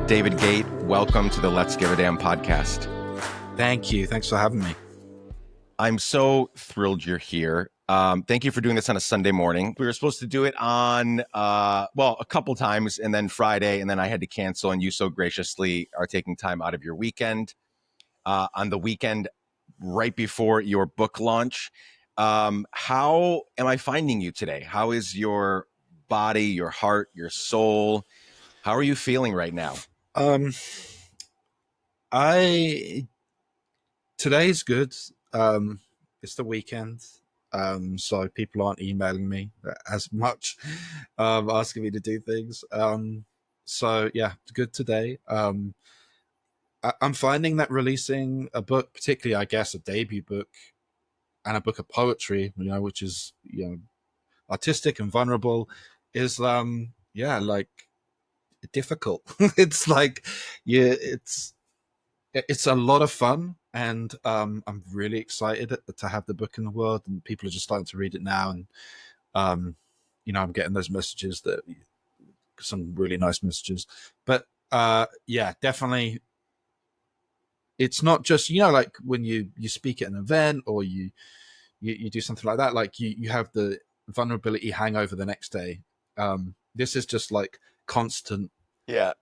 David Gate, welcome to the Let's Give a Damn podcast. Thank you. Thanks for having me. I'm so thrilled you're here. Thank you for doing this on a Sunday morning. We were supposed to do it on, a couple times, and then Friday, and then I had to cancel, and you so graciously are taking time out of your weekend. On the weekend, right before your book launch. How am I finding you today? How is your body, your heart, your soul? How are you feeling right now? Today's good. It's the weekend. So people aren't emailing me as much, asking me to do things. So yeah, good today. I'm finding that releasing a book, particularly, I guess, a debut book and a book of poetry, which is, artistic and vulnerable, is, like difficult. It's like, it's a lot of fun, and I'm really excited to have the book in the world, and people are just starting to read it now, and I'm getting those messages, that some really nice messages. But definitely, it's not just like when you speak at an event, or you do something like that, like you have the vulnerability hangover the next day. This is just like constant. Yeah.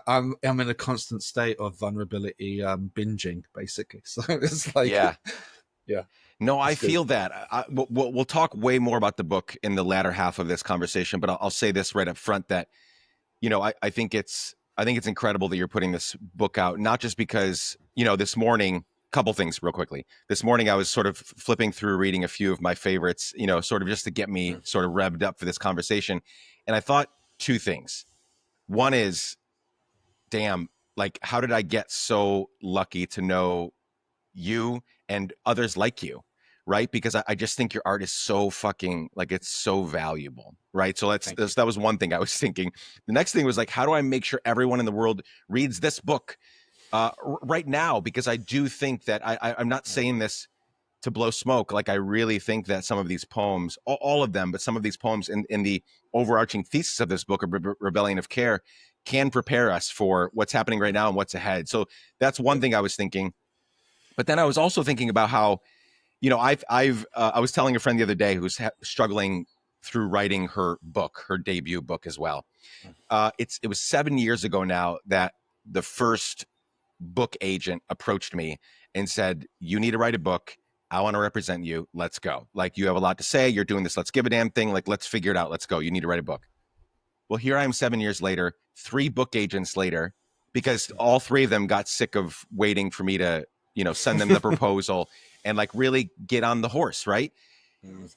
I'm in a constant state of vulnerability, binging, basically. So it's like, yeah. No, I It's good. feel that. We'll talk way more about the book in the latter half of this conversation, but I'll say this right up front that, I think it's incredible that you're putting this book out, not just because, this morning, couple things real quickly. This morning, I was sort of flipping through, reading a few of my favorites, sort of just to get me sort of revved up for this conversation. And I thought two things. One is, damn, like, how did I get so lucky to know you and others like you, right? Because I just think your art is so fucking, like, it's so valuable, right? So that was one thing I was thinking. The next thing was like, how do I make sure everyone in the world reads this book right now? Because I do think that I'm not saying this to blow smoke. Like, I really think that some of these poems, all of them, but some of these poems in the overarching thesis of this book of Rebellion of Care can prepare us for what's happening right now and what's ahead. So that's one thing I was thinking. But then I was also thinking about how, I was telling a friend the other day who's struggling through writing her book, her debut book as well. It was 7 years ago now that the first book agent approached me and said, you need to write a book. I want to represent you. Let's go. Like, you have a lot to say. You're doing this Let's Give a Damn thing. Like, let's figure it out. Let's go. You need to write a book. Well, here I am 7 years later, 3 book agents later, because all 3 of them got sick of waiting for me to, send them the proposal and like really get on the horse. Right.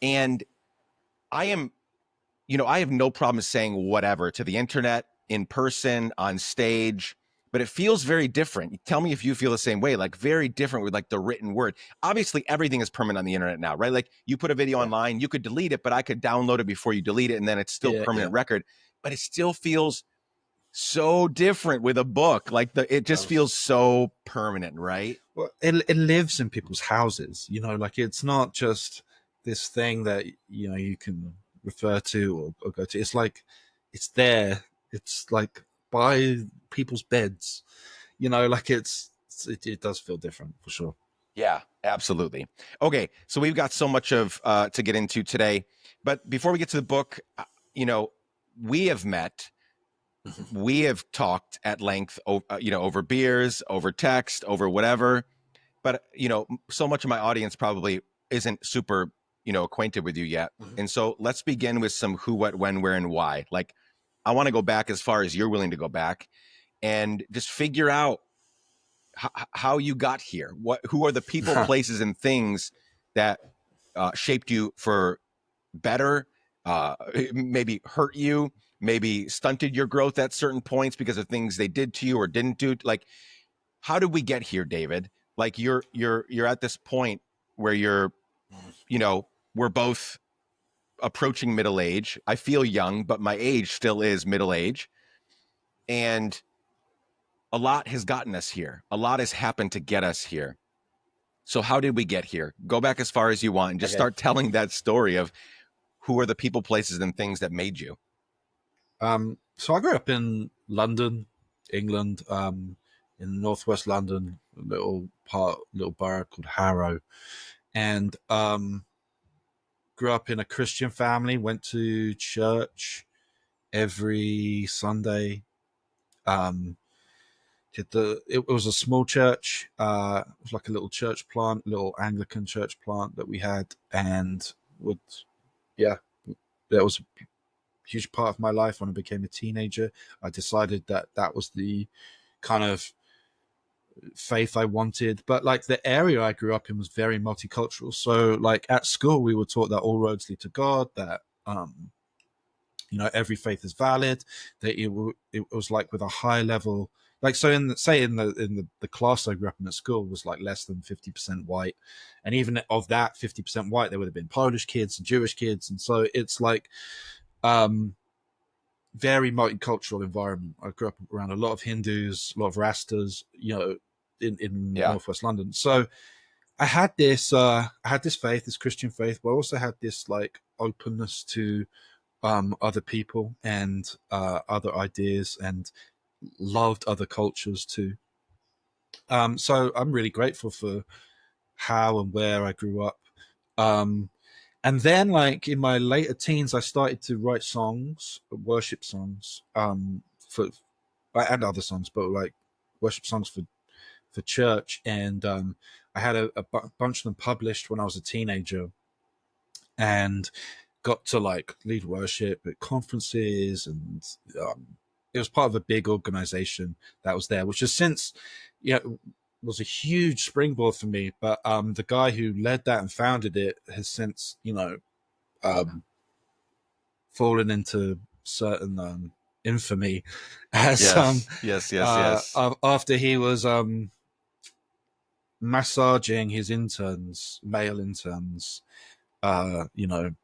And I have no problem saying whatever to the internet, in person, on stage, but it feels very different. Tell me if you feel the same way, like very different with like the written word. Obviously, everything is permanent on the internet now, right? Like, you put a video online, you could delete it, but I could download it before you delete it, and then it's still permanent record. But it still feels so different with a book. Like, it just feels so permanent, right? Well, it lives in people's houses, like, it's not just this thing that you can refer to or go to. It's like, it's there. It's like by people's beds, like it does feel different, for sure. Yeah, absolutely. Okay, so we've got so much of to get into today, but before we get to the book, we have met, we have talked at length, over beers, over text, over whatever. But so much of my audience probably isn't super acquainted with you yet, and so let's begin with some who, what, when, where, and why. Like, I want to go back as far as you're willing to go back, and just figure out how you got here. Who are the people, places, and things that shaped you for better, maybe hurt you, maybe stunted your growth at certain points because of things they did to you or didn't do. Like, how did we get here, David? Like, you're at this point where you're, we're both approaching middle age. I feel young, but my age still is middle age. And a lot has gotten us here. A lot has happened to get us here. So how did we get here? Go back as far as you want and just start telling that story of who are the people, places, and things that made you. So I grew up in London, England, in northwest London, a little borough called Harrow, and grew up in a Christian family. Went to church every Sunday. Um, it was a small church. It was like a little church plant, little Anglican church plant that we had, and would yeah, that was a huge part of my life. When I became a teenager, I decided that that was the kind of faith I wanted. But like the area I grew up in was very multicultural. So like at school, we were taught that all roads lead to God. That every faith is valid. That it was like with a high level. Like so, in the class I grew up in at school was like less than 50% white, and even of that 50% white, there would have been Polish kids and Jewish kids, and so it's like very multicultural environment. I grew up around a lot of Hindus, a lot of Rastas, in Yeah. northwest London. So I had this faith, this Christian faith, but I also had this like openness to other people and other ideas, and loved other cultures too. So I'm really grateful for how and where I grew up. Um, and then, like in my later teens, I started to write songs, worship songs, for and other songs, but like worship songs for church. And I had a bunch of them published when I was a teenager, and got to like lead worship at conferences, and it was part of a big organization that was there, which has since, was a huge springboard for me. But the guy who led that and founded it has since, um, fallen into certain infamy as Yes. Yes. Yes. Yes. after he was massaging his interns, male interns,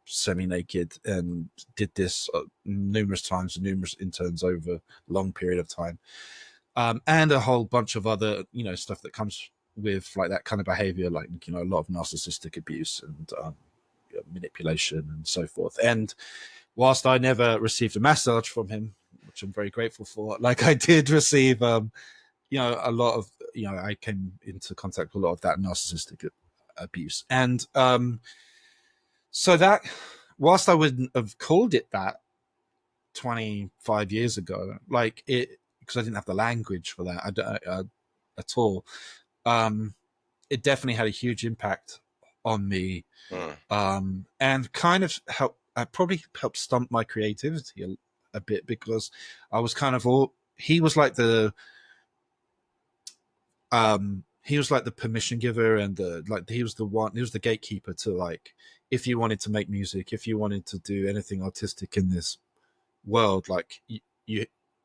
semi-naked, and did this numerous times, numerous interns over a long period of time, and a whole bunch of other, stuff that comes with like that kind of behavior, like a lot of narcissistic abuse and manipulation and so forth. And whilst I never received a massage from him, which I'm very grateful for, like I did receive, a lot of, I came into contact with a lot of that narcissistic abuse, and so that, whilst I wouldn't have called it that 25 years ago, like it, because I didn't have the language for that at all, um, it definitely had a huge impact on me, Mm. and kind of probably helped stump my creativity a bit, because I was kind of he was like the permission giver, and he was the gatekeeper to, like, if you wanted to make music, if you wanted to do anything artistic in this world, like you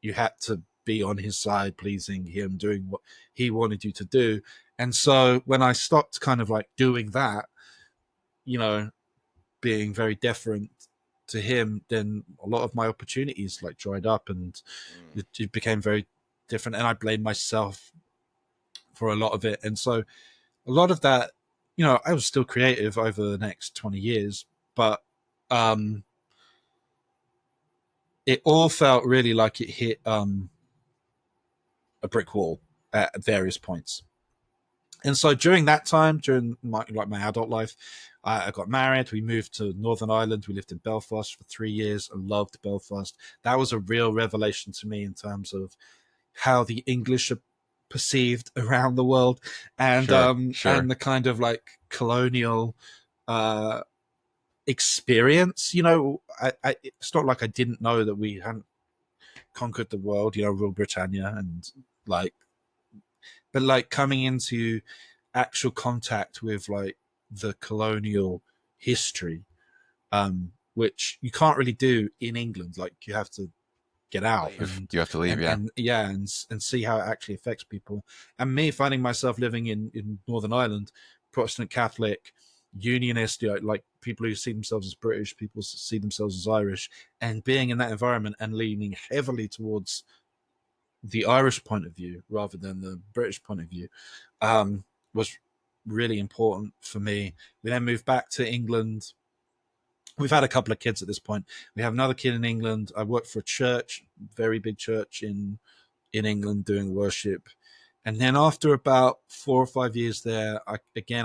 you had to be on his side, pleasing him, doing what he wanted you to do. And so when I stopped kind of like doing that, you know being very deferent to him, then a lot of my opportunities like dried up, and Mm. it became very different, and I blamed myself for a lot of it. And so a lot of that, I was still creative over the next 20 years, but um, it all felt really like it hit a brick wall at various points. And so during that time, during my adult life, I got married. We moved to Northern Ireland. We lived in Belfast for 3 years. I loved Belfast. That was a real revelation to me in terms of how the English are perceived around the world, and Sure. and Sure. the kind of like colonial uh, experience. It's not like I didn't know that we hadn't conquered the world. Rule Britannia, and like, but like coming into actual contact with like the colonial history, which you can't really do in England. Like you have to get out and You have to leave. and Yeah. and yeah, and see how it actually affects people. And me finding myself living in Northern Ireland, Protestant Catholic, Unionist, like people who see themselves as British, people see themselves as Irish, and being in that environment and leaning heavily towards the Irish point of view rather than the British point of view, was really important for me. We then moved back to England. We've had a couple of kids at this point. We have another kid in England. I work for a church, very big church in England doing worship. And then after about 4 or 5 years there, I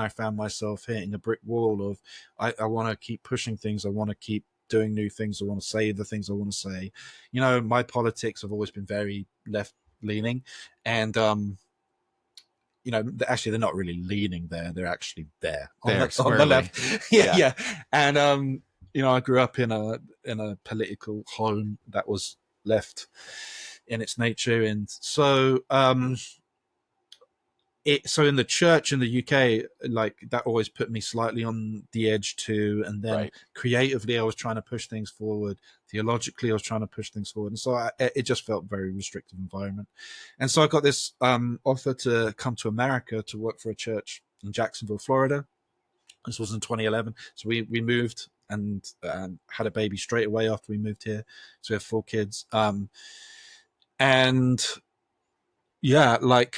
found myself hitting a brick wall of I want to keep pushing things. I want to keep doing new things. I want to say the things I want to say. My politics have always been very left leaning, and actually they're not really leaning there. They're actually there on There, the squarely. left. Yeah, Yeah. yeah. And I grew up in a political home that was left in its nature, and so in the church in the UK, like that always put me slightly on the edge too. And then Right. creatively, I was trying to push things forward. Theologically, I was trying to push things forward, and so it just felt a very restrictive environment. And so I got this offer to come to America to work for a church in Jacksonville, Florida. This was in 2011. So we moved and had a baby straight away after we moved here. So we have 4 kids. And yeah, like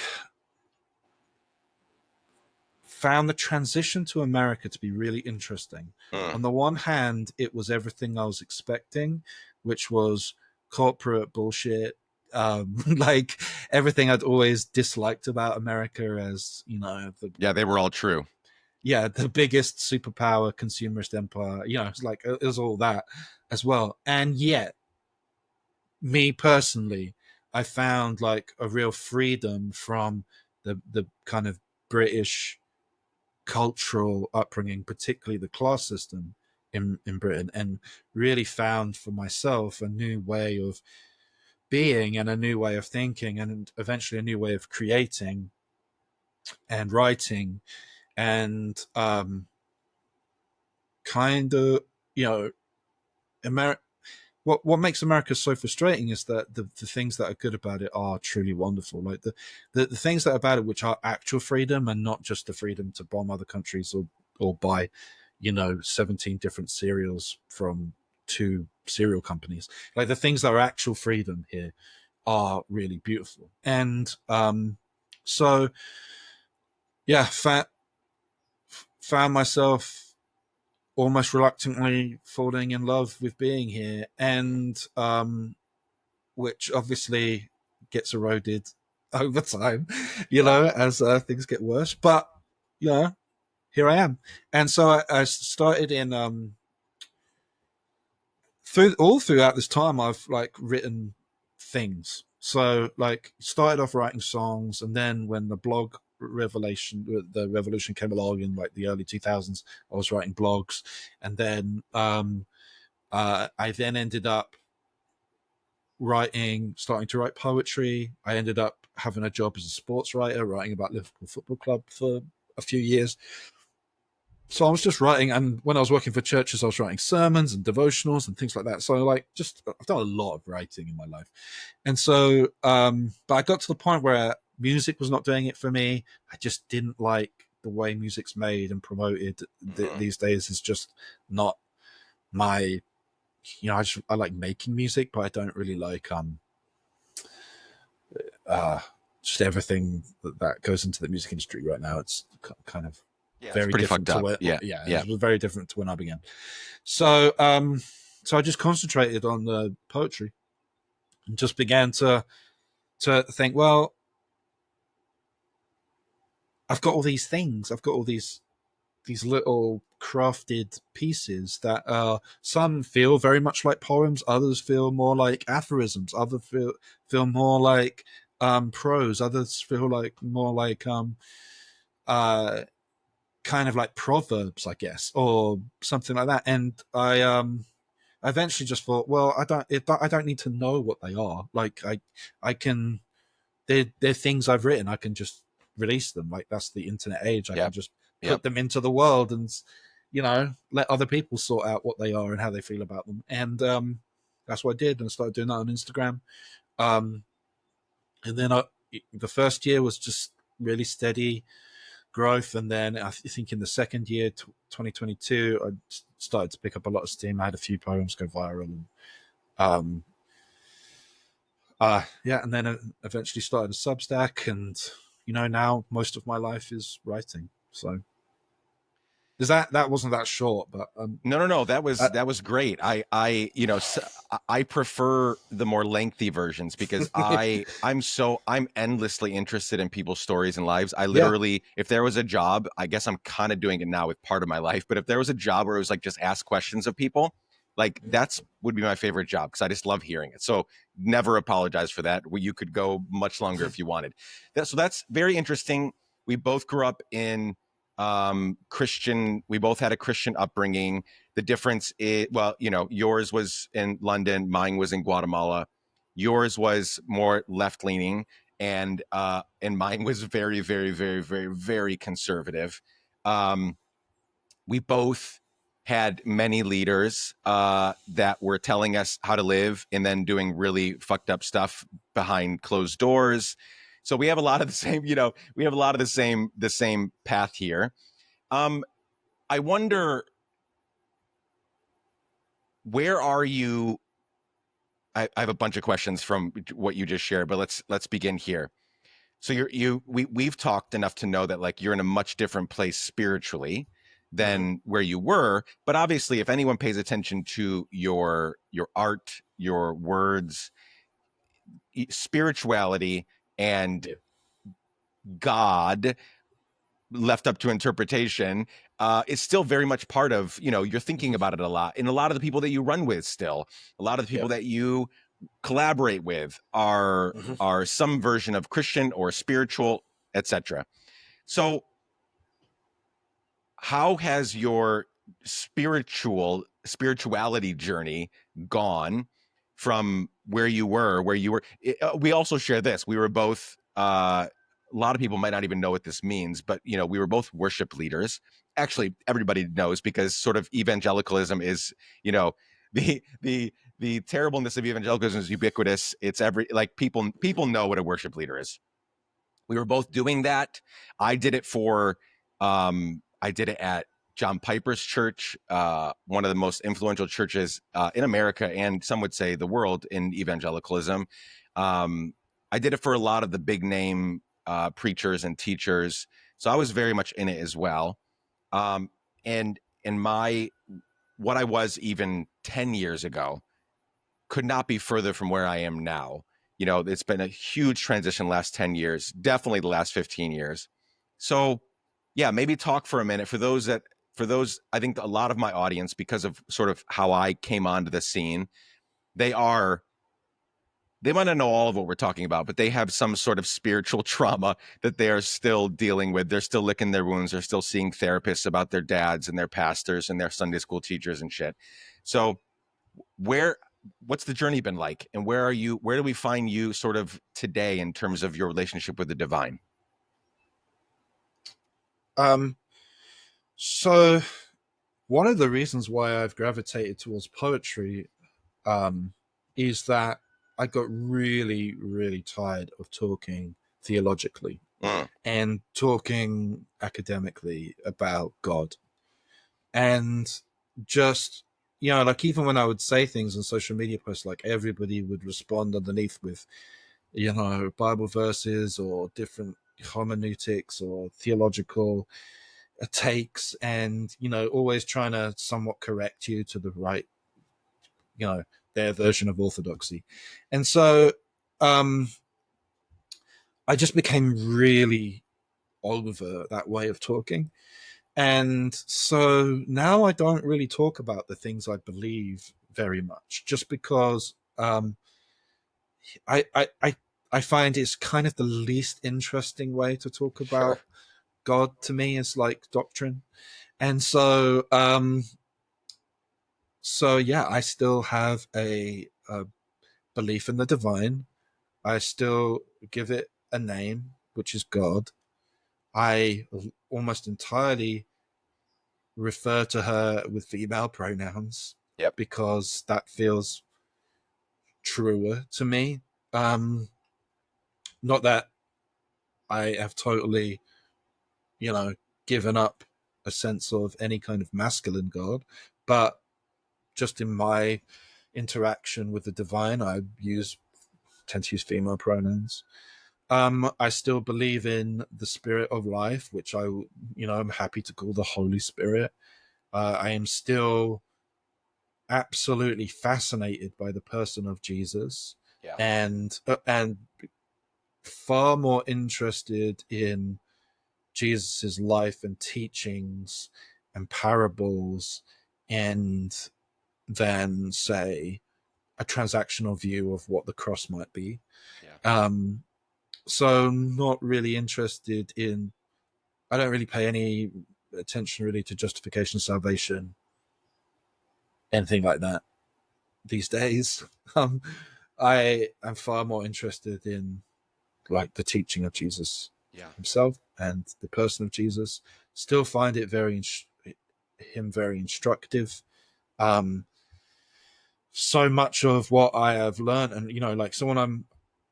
found the transition to America to be really interesting. Mm. On the one hand, it was everything I was expecting, which was corporate bullshit, like everything I'd always disliked about America as, Yeah, they were all true. the biggest superpower consumerist empire. It's like it was all that as well. And yet, me personally, I found like a real freedom from the kind of British cultural upbringing, particularly the class system in Britain, and really found for myself a new way of being and a new way of thinking and eventually a new way of creating and writing and kind of, America. What makes America so frustrating is that the things that are good about it are truly wonderful. Like the things that are about it, which are actual freedom and not just the freedom to bomb other countries or buy, 17 different cereals from 2 cereal companies. Like the things that are actual freedom here are really beautiful. And so yeah, found myself almost reluctantly falling in love with being here, and which obviously gets eroded over time, Yeah. as things get worse. But here I am, and so I started in throughout this time I've like written things. So like started off writing songs, and then when the revolution came along in like the early 2000s, I was writing blogs, and then I then ended up starting to write poetry. I ended up having a job as a sports writer, writing about Liverpool Football Club for a few years. So I was just writing, and when I was working for churches, I was writing sermons and devotionals and things like that. So like, just I've done a lot of writing in my life, and so but I got to the point where music was not doing it for me. I just didn't like the way music's made and promoted these days. Is just not my, I like making music, but I don't really like uh, just everything that goes into the music industry right now. It's kind of Yeah, it's very pretty different fucked to up. when, Yeah. yeah, Yeah. it was very different to when I began. So, so I just concentrated on the poetry and just began to think, well, I've got all these things. I've got all these little crafted pieces that some feel very much like poems, others feel more like aphorisms, others feel more like prose, others feel like more like uh, kind of like proverbs, I guess, or something like that. And I eventually just thought, well, I don't need to know what they are. Like I can, they're things I've written. I can just release them. Like that's the internet age. I can Yep. just Yep. put them into the world and let other people sort out what they are and how they feel about them. And that's what I did, and I started doing that on Instagram. Um, and then the first year was just really steady growth, and then I think in the second year, 2022, I started to pick up a lot of steam. I had a few poems go viral, and um, yeah, and then eventually started a Substack, and now most of my life is writing. So Is that wasn't that short, but No. uh, That was great. I prefer the more lengthy versions because I'm endlessly interested in people's stories and lives. I yeah, literally, if there was a job, I guess I'm kind of doing it now with part of my life, but if there was a job where it was like just ask questions of people, like that's would be my favorite job because I just love hearing it. So never apologize for that. You could go much longer if you wanted. So that's very interesting. We both grew up in Christian. We both had a Christian upbringing. The difference is, well, yours was in London, mine was in Guatemala. Yours was more left leaning, and mine was very, very, very, very, very conservative. Um, we both had many leaders that were telling us how to live and then doing really fucked up stuff behind closed doors. So we have a lot of the same, we have a lot of the same path here. um, I wonder, where are you? I have a bunch of questions from what you just shared, but let's begin here. So we've talked enough to know that like you're in a much different place spiritually mhm, than where you were. But obviously, if anyone pays attention to your art, your words, spirituality, and yeah, God left up to interpretation is still very much part of, you're thinking about it a lot, and a lot of the people that you run with, still a lot of the yeah, people that you collaborate with are mhm. some version of Christian or spiritual, etc. So how has your spirituality journey gone from where you were we also share this. We were both a lot of people might not even know what this means, but we were both worship leaders. Actually, everybody knows, because sort of evangelicalism is, you know the terribleness of evangelicalism is ubiquitous. It's every, like, people know what a worship leader is. We were both doing that. I did it at John Piper's church, one of the most influential churches in America, and some would say the world, in evangelicalism. Um, I did it for a lot of the big name preachers and teachers, so I was very much in it as well. Um, and in my what I was even 10 years ago could not be further from where I am now. It's been a huge transition last 10 years, definitely the last 15 years. So, yeah, maybe talk for a minute for those, I think a lot of my audience, because of sort of how I came onto the scene, they are, they might not know all of what we're talking about, but they have some sort of spiritual trauma that they are still dealing with. They're still licking their wounds. They're still seeing therapists about their dads and their pastors and their Sunday school teachers and shit. So, where what's the journey been like, and where do we find you sort of today in terms of your relationship with the divine? Um, so one of the reasons why I've gravitated towards poetry um, is that I got really, really tired of talking theologically Mm, and talking academically about God. And just, like even when I would say things on social media posts, like everybody would respond underneath with, Bible verses or different hermeneutics or theological takes, and always trying to somewhat correct you to the right, you know their version of orthodoxy. And so um I just became really over that way of talking. And so now I don't really talk about the things I believe very much, just because i i i, I find it's kind of the least interesting way to talk sure. about God to me, is like doctrine. And so yeah, I still have a belief in the divine. I still give it a name, which is God. I almost entirely refer to her with female pronouns Yep. because that feels truer to me. Um, Not that I have totally, you know, given up a sense of any kind of masculine God, but just in my interaction with the divine, I tend to use female pronouns. I still believe in the spirit of life, which I'm happy to call the Holy Spirit. I am still absolutely fascinated by the person of Jesus, Yeah. and far more interested in Jesus's life and teachings and parables, and than say a transactional view of what the cross might be. Yeah. Um, so not really interested in. I don't really pay any attention really to justification, salvation, anything like that these days. Um, I am far more interested in like the teaching of Jesus Yeah. himself and the person of Jesus. Still find it him very instructive. Um, so much of what I have learned, and like someone I'm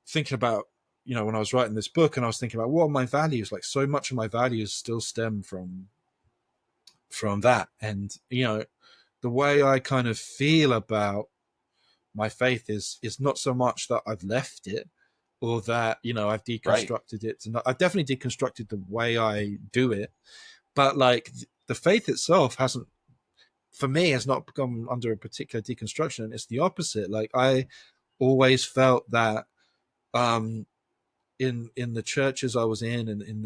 thinking about, when I was writing this book, and I was thinking about what are my values. Like so much of my values still stem from that, and the way I kind of feel about my faith is not so much that I've left it or that I've Right. deconstructed it. I've definitely deconstructed the way I do it, but like the faith itself hasn't, for me, has not gone under a particular deconstruction. And it's the opposite. Like I always felt that um in the churches I was in and in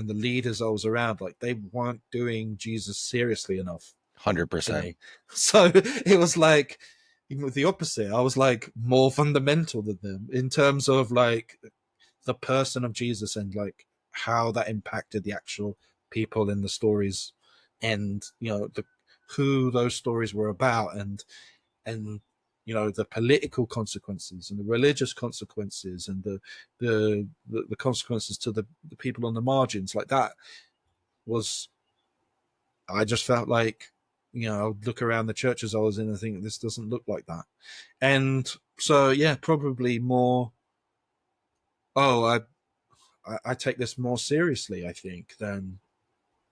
the leaders I was around, like they weren't doing Jesus seriously enough for 100%. me. So it was like even with the opposite, I was like more fundamental than them in terms of like the person of Jesus and like how that impacted the actual people in the stories, and the who those stories were about, and the political consequences and the religious consequences and the consequences to the people on the margins. Like that was, I just felt like I'd look around the churches I was in and think this doesn't look like that. And so yeah, probably more, oh, I take this more seriously, I think, than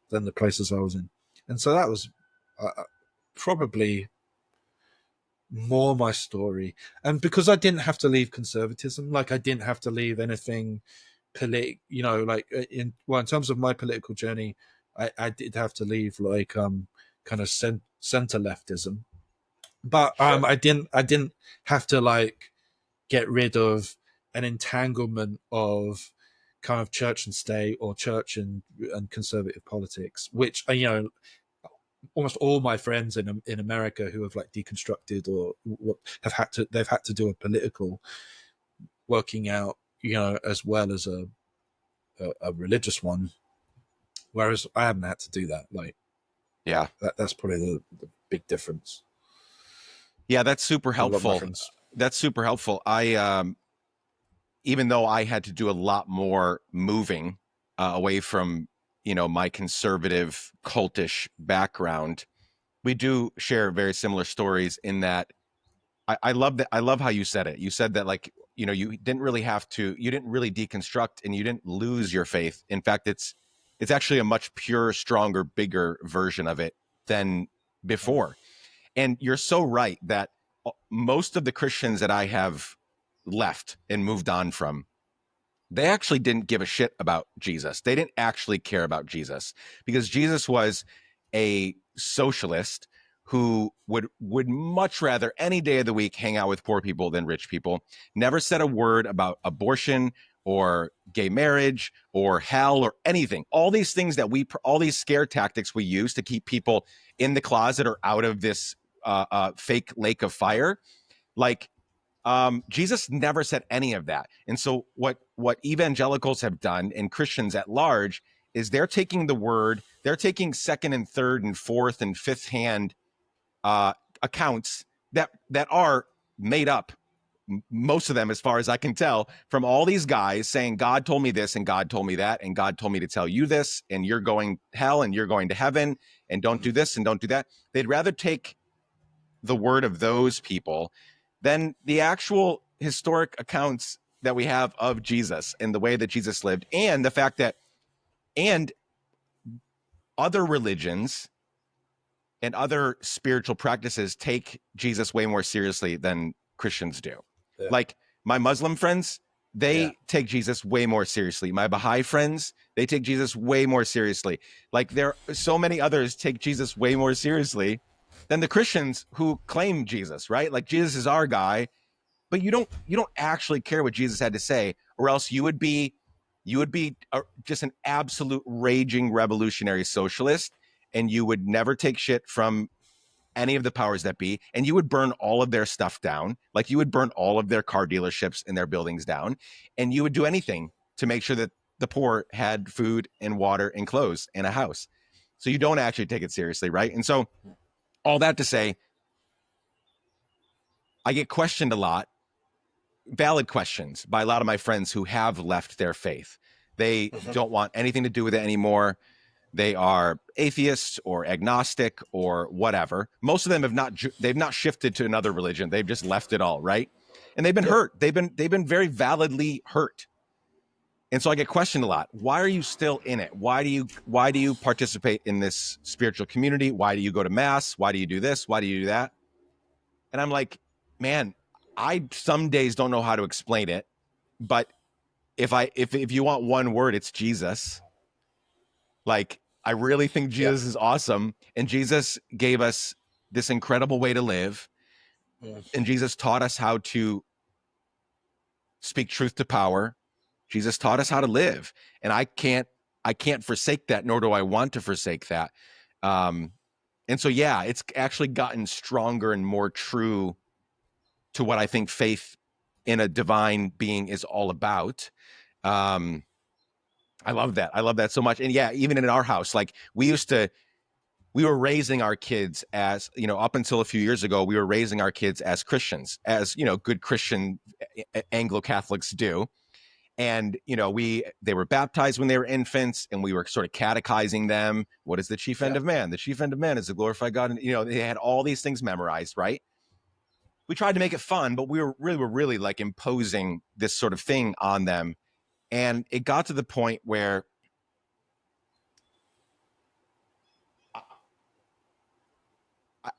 the places I was in. And so that was probably more my story. And because I didn't have to leave conservatism, like I didn't have to leave anything like in terms of my political journey, I did have to leave like kind of center leftism, but Sure. I didn't have to like get rid of an entanglement of kind of church and state or church and conservative politics, which almost all my friends in America who have like deconstructed or they've had to do a political working out, as well as a religious one, whereas I haven't had to do that. Like Yeah. that's probably the big difference Yeah, that's super with a lot of my helpful. friends. That's super helpful. I even though I had to do a lot more moving away from, my conservative cultish background, we do share very similar stories in that I love that. I love how you said it. You said that like, you didn't really have to, you didn't really deconstruct and you didn't lose your faith. In fact, it's actually a much purer, stronger, bigger version of it than before. And you're so right that most of the Christians that I have left and moved on from, they actually didn't give a shit about Jesus. They didn't actually care about Jesus because Jesus was a socialist who would much rather any day of the week hang out with poor people than rich people. Never said a word about abortion or gay marriage or hell or anything. All these things all these scare tactics we use to keep people in the closet or out of this fake lake of fire. Like Jesus never said any of that. And so what evangelicals have done and Christians at large is they're taking the word, they're taking second and third and fourth and fifth hand uh, accounts that are made up, most of them, as far as I can tell, from all these guys saying, God told me this and God told me that, and God told me to tell you this, and you're going hell and you're going to heaven, and don't do this and don't do that. They'd rather take the word of those people than the actual historic accounts that we have of Jesus and the way that Jesus lived, and the fact that and other religions and other spiritual practices take Jesus way more seriously than Christians do. Yeah. Like my Muslim friends, Yeah. they take Jesus way more seriously. My Baha'i friends, they take Jesus way more seriously. Like there are so many others take Jesus way more seriously than the Christians who claim Jesus, right? Like Jesus is our guy, but you don't actually care what Jesus had to say, or else you would be just an absolute raging revolutionary socialist, and you would never take shit from any of the powers that be, and you would burn all of their stuff down. Like you would burn all of their car dealerships and their buildings down, and you would do anything to make sure that the poor had food and water and clothes and a house. So you don't actually take it seriously, right? And so all that to say, I get questioned a lot, valid questions by a lot of my friends who have left their faith. They Mhm. don't want anything to do with it anymore. They are atheists or agnostic or whatever. Most of them they've not shifted to another religion. They've just left it all, right? And they've been Yep. hurt. They've been very validly hurt. And so I get questioned a lot. Why are you still in it? Why do you participate in this spiritual community? Why do you go to mass? Why do you do this? Why do you do that? And I'm like, man, I some days don't know how to explain it, but if you want one word, it's Jesus. Like, I really think Yep. Jesus is awesome, and Jesus gave us this incredible way to live, Mm. and Jesus taught us how to speak truth to power. Jesus taught us how to live, and I can't forsake that, nor do I want to forsake that. Um, and so, yeah, it's actually gotten stronger and more true to what I think faith in a divine being is all about. Um, I love that. I love that so much. And yeah, even in our house, like we were raising our kids as, up until a few years ago, we were raising our kids as Christians, as, good Christian Anglo Catholics do. And, they were baptized when they were infants, and we were sort of catechizing them. What is the chief end Yeah. of man? The chief end of man is to glorify God. And, they had all these things memorized, right? We tried to make it fun, but we were really like imposing this sort of thing on them. And it got to the point where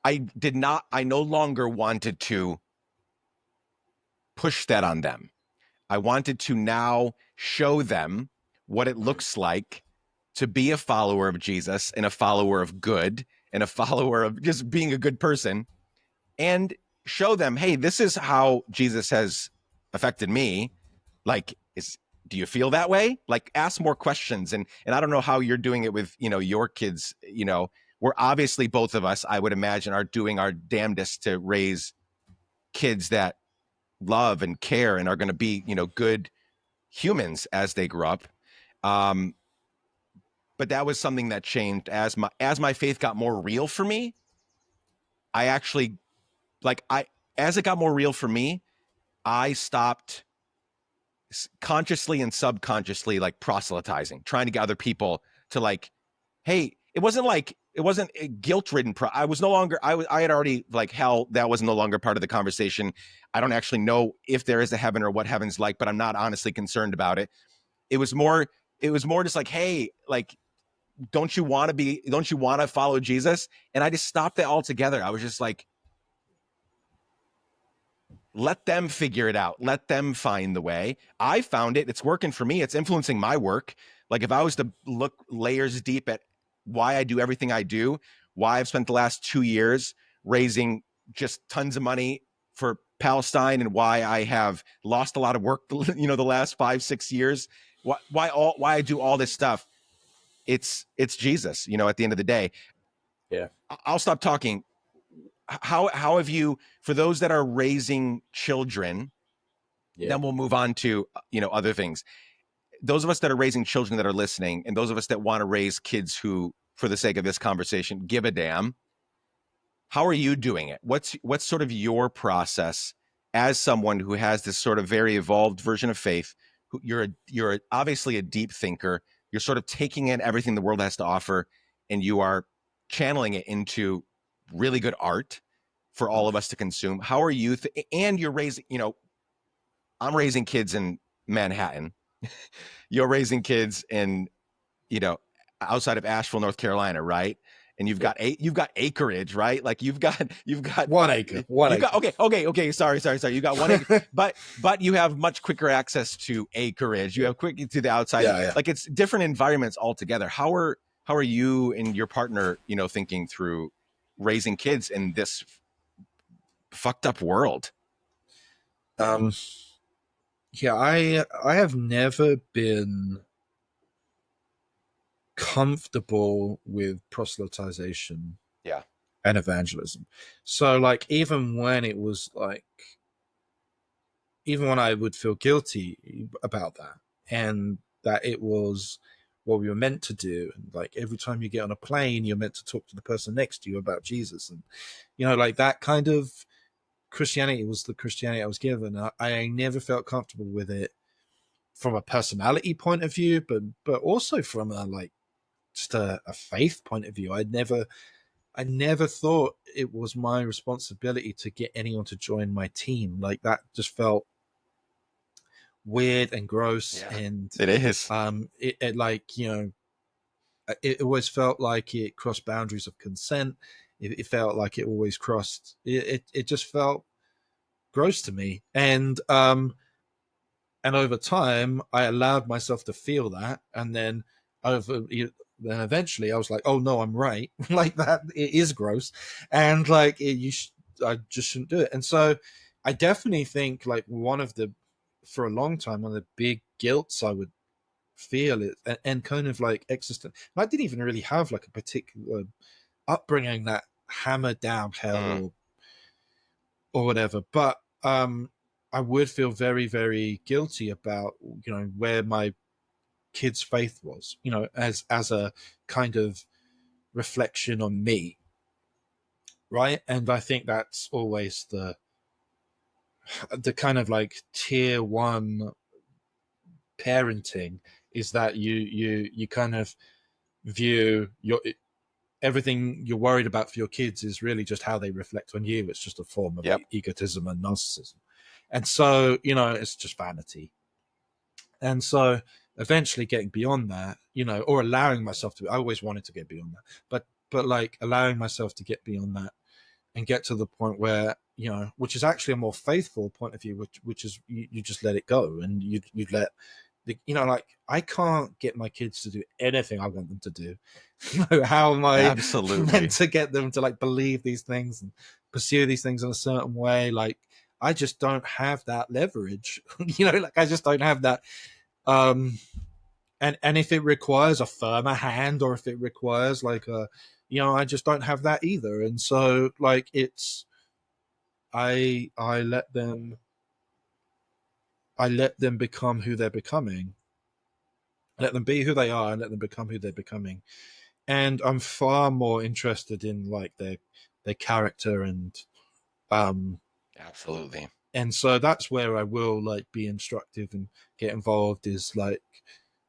I no longer wanted to push that on them. I wanted to now show them what it Mm. looks like to be a follower of Jesus and a follower of good and a follower of just being a good person, and show them, hey, this is how Jesus has affected me. Like, do you feel that way? Like, ask more questions. And I don't know how you're doing it with, your kids. We're obviously, both of us, I would imagine, are doing our damnedest to raise kids that love and care and are going to be, good humans as they grow up. Um, but that was something that changed as my faith got more real for me. I actually like I As it got more real for me, I stopped consciously and subconsciously like proselytizing, trying to get other people to like, hey, it wasn't a guilt ridden. I was no longer, I had already like, hell, that was no longer part of the conversation. I don't actually know if there is a heaven or what heaven's like, but I'm not honestly concerned about it. It was more, it was more just like, hey, like, don't you want to follow Jesus? And I just stopped that altogether. I was just like, let them figure it out. Let them find the way. I found it. It's working for me. It's influencing my work. Like, if I was to look layers deep at why I do everything I do, why I've spent the last 2 years raising just tons of money for Palestine, and why I have lost a lot of work, the last 5, 6 years, why I do all this stuff. It's Jesus, at the end of the day. Yeah. I'll stop talking. How have you, for those that are raising children, Yeah. then we'll move on to other things. Those of us that are raising children that are listening, and those of us that want to raise kids who, for the sake of this conversation, give a damn. How are you doing it? What's sort of your process as someone who has this sort of very evolved version of faith? You're obviously a deep thinker. You're sort of taking in everything the world has to offer, and you are channeling it into really good art for all Mm. of us to consume. How are you? And you're raising. I'm raising kids in Manhattan. You're raising kids in, you know, outside of Asheville, North Carolina, right? and you've got acreage, right? Like you've got One acre. One you got acre. okay. Sorry. You got 1 acre, but you have much quicker access to acreage. You have quick to the outside. Yeah, yeah. Like it's different environments altogether. How are you and your partner, thinking through raising kids in this fucked up world? Um, yeah, I have never been comfortable with proselytization Yeah. and evangelism. So like even when it was like even when I would feel guilty about that and that it was what we were meant to do, and like every time you get on a plane you're meant to talk to the person next to you about Jesus, and like that kind of Christianity was the Christianity I was given. I never felt comfortable with it from a personality point of view, but also from a like just a faith point of view. I never thought it was my responsibility to get anyone to join my team. Like that just felt weird and gross, Yeah. and It is. it like it always felt like it crossed boundaries of consent. It felt like it always crossed. It just felt gross to me, and over time I allowed myself to feel that, and then then eventually I was like, oh no, I'm right. Like that, it is gross, and like I just shouldn't do it. And so I definitely think like for a long time, one of the big guilts I would feel it, and kind of like existent. I didn't even really have like a particular upbringing that hammered down hell Mm. or whatever, but I would feel very, very guilty about where my kid's faith was, as a kind of reflection on me, right? And I think that's always the kind of like tier one parenting, is that you kind of view your everything you're worried about for your kids is really just how they reflect on you. It's just a form of Yep. egotism and narcissism, and so it's just vanity. And so eventually getting beyond that, or allowing myself to, I always wanted to get beyond that, but like allowing myself to get beyond that and get to the point where, which is actually a more faithful point of view, which is you just let it go, and you let like I can't get my kids to do anything I want them to do. How am I meant Absolutely. to get them to like believe these things and pursue these things in a certain way? Like I just don't have that leverage. Like I just don't have that. um and if it requires a firmer hand, or if it requires like I just don't have that either. And so like I let them become who they're becoming, let them be who they are, and let them become who they're becoming. And I'm far more interested in like their character, um Absolutely. and so that's where I will like be instructive and get involved, is like,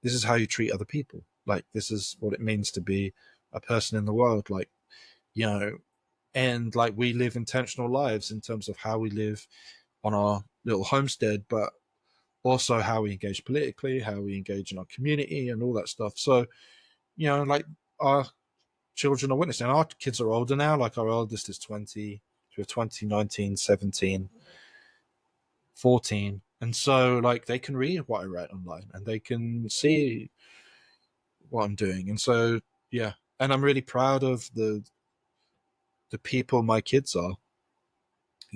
this is how you treat other people, like this is what it means to be a person in the world, like, you know and like we live intentional lives in terms of how we live on our little homestead, but also how we engage politically, how we engage in our community and all that stuff. So like our children are witnessing. Our kids are older now, like our oldest is 20, we have 20, 19, 17, 14. And so like they can read what I write online, and they can see what I'm doing. And so yeah, and I'm really proud of the people my kids are.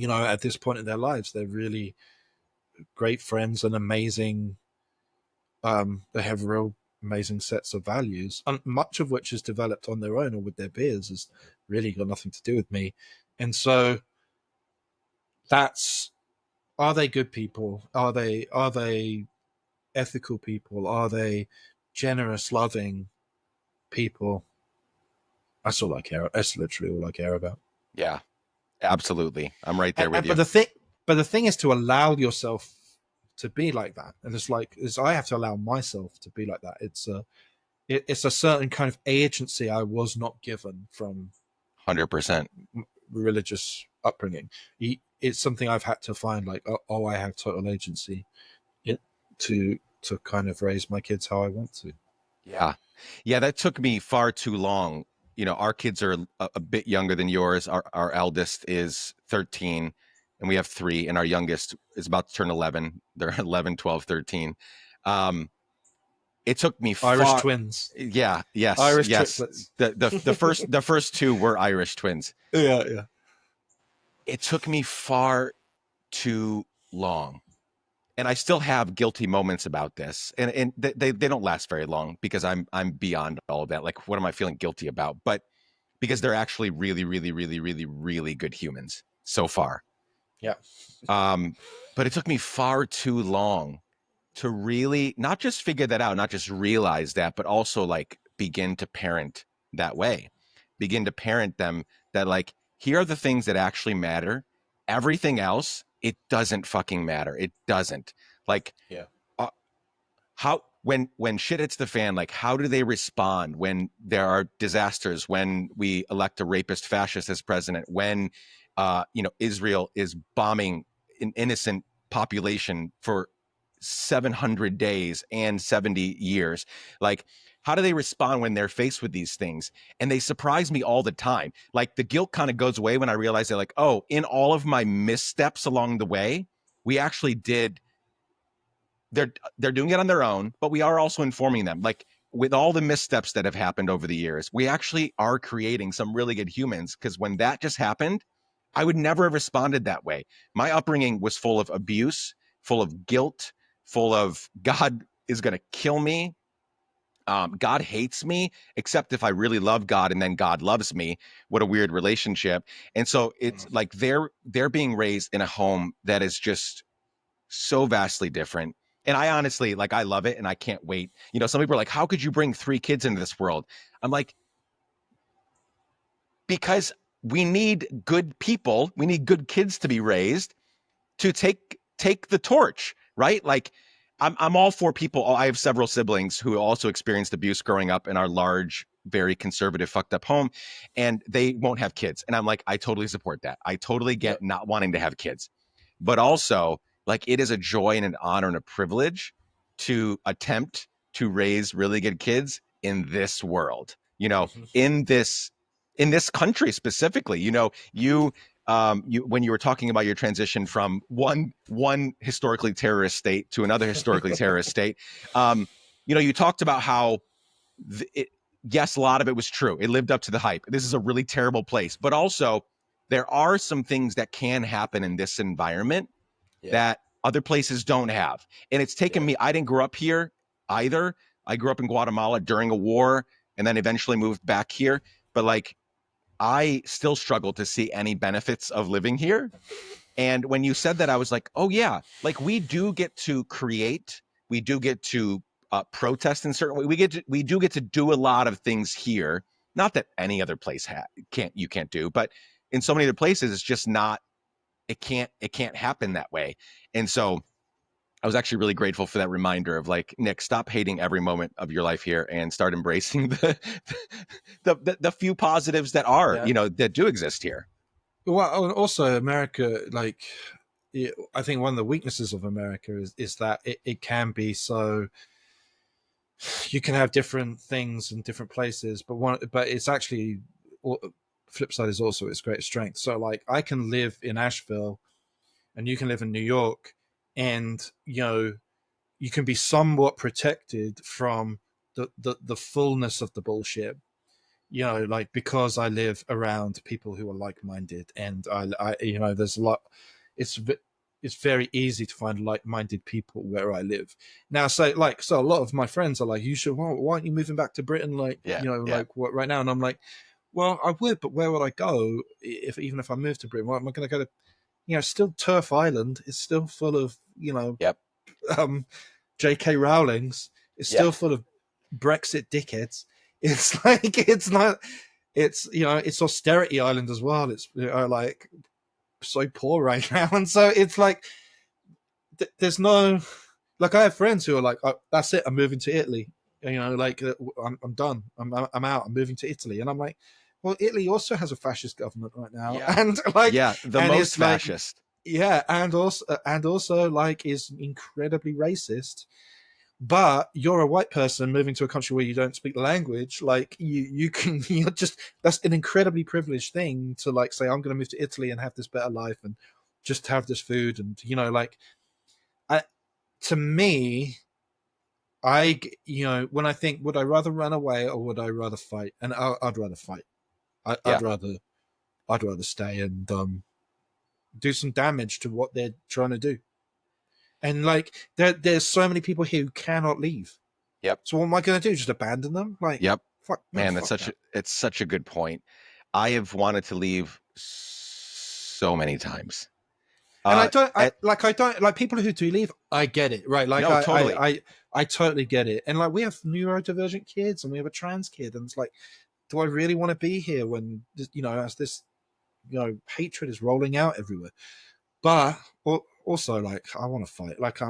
At this point in their lives, they're really great friends and amazing. They have real amazing sets of values, and much of which is developed on their own or with their peers, has really got nothing to do with me. And so that's, are they good people? Are they ethical people? Are they generous, loving people? That's all I care. That's literally all I care about. Yeah. Absolutely. I'm right there with And you. but the thing is to allow yourself to be like that, and it's like I have to allow myself to be like that. It's a certain kind of agency I was not given from 100%. religious upbringing. It's something I've had to find, like, oh, I have total agency to kind of raise my kids how I want to. Yeah. Yeah, that took me far too long, our kids are a bit younger than yours. Our eldest is 13 and we have 3, and our youngest is about to turn 11. They're 11, 12, 13. It took me Irish far. twins. Yeah. Yes. Irish Yes. triplets. The first 2 were Irish twins. Yeah, yeah. It took me far too long, and I still have guilty moments about this, and they don't last very long because I'm beyond all of that. Like, what am I feeling guilty about? But because they're actually really, really, really, really, really good humans so far. Yeah. But it took me far too long to really not just figure that out, not just realize that, but also like begin to parent that way, begin to parent them that like, here are the things that actually matter. Everything else, it doesn't fucking matter. It doesn't. Like, Yeah. uh, how when shit hits the fan, like how do they respond when there are disasters, when we elect a rapist fascist as president, when Israel is bombing an innocent population for 700 days and 70 years? Like, how do they respond when they're faced with these things? And they surprise me all the time. Like, the guilt kind of goes away when I realize that, like, oh, in all of my missteps along the way, we actually did they're doing it on their own, but we are also informing them. Like, with all the missteps that have happened over the years, we actually are creating some really good humans, because when that just happened, I would never have responded that way. My upbringing was full of abuse, full of guilt, full of God is going to kill me. God hates me, except if I really love God, and then God loves me. What a weird relationship. And so it's like they're being raised in a home that is just so vastly different. And I honestly, like, I love it and I can't wait. Some people are like, how could you bring 3 kids into this world? I'm like, because we need good people. We need good kids to be raised to take the torch, right? Like, I'm all for people. I have several siblings who also experienced abuse growing up in our large, very conservative, fucked up home, and they won't have kids. And I'm like, I totally support that. I totally get not wanting to have kids. But also, like, it is a joy and an honor and a privilege to attempt to raise really good kids in this world, in this country specifically. You when you were talking about your transition from one historically terrorist state to another historically terrorist state, you talked about how yes, a lot of it was true. It lived up to the hype. This is a really terrible place, but also there are some things that can happen in this environment that other places don't have. And it's taken me, I didn't grow up here either. I grew up in Guatemala during a war and then eventually moved back here. But like, I still struggle to see any benefits of living here. And when you said that, I was like, oh yeah, like, we do get to create, we do get to protest in certain way. We do get to do a lot of things here. Not that any other place you can't do, but in so many other places, it's just not, it can't happen that way. And so I was actually really grateful for that reminder of like, Nick, stop hating every moment of your life here and start embracing the few positives that are, Yeah. that do exist here. Well, and also America, like, I think one of the weaknesses of America is that it can be so. You can have different things in different places, but it's actually, flip side is also its greatest strength. So like, I can live in Asheville, and you can live in New York, and you can be somewhat protected from the fullness of the bullshit. Like, because I live around people who are like-minded, and I there's a lot. It's very easy to find like-minded people where I live now. So a lot of my friends are like, you should. Why aren't you moving back to Britain? Like, like, what right now? And I'm like, well, I would, but where would I go even if I moved to Britain? Where am I going to go to? Still Turf Island is still full of J.K. Rowling's. It's still full of Brexit dickheads. It's like, it's not. It's austerity island as well. It's like, so poor right now, and so it's like there's no, like, I have friends who are like, oh, that's it, I'm moving to Italy. Like, I'm done. I'm out. I'm moving to Italy, and I'm like, well, Italy also has a fascist government right now, and like, the most fascist. And also like, is incredibly racist. But you're a white person moving to a country where you don't speak the language. Like you can, you're just, that's an incredibly privileged thing to like say, I'm going to move to Italy and have this better life and just have this food. And, like, I, to me, when I think, would I rather run away or would I rather fight? And I'd rather fight. I, Yeah. I'd rather, I'd rather stay and do some damage to what they're trying to do. And like, there's so many people here who cannot leave. Yep. So what am I going to do? Just abandon them? Like, Yep. fuck no, Man, that's fuck such that. a it's such a good point. I have wanted to leave so many times. And Uh I don't like people who do leave. I get it, right? Like no, totally. I totally get it. And like we have neurodivergent kids, and we have a trans kid, and it's like, do I really want to be here when as this hatred is rolling out everywhere? But also, like, I want to fight. Like I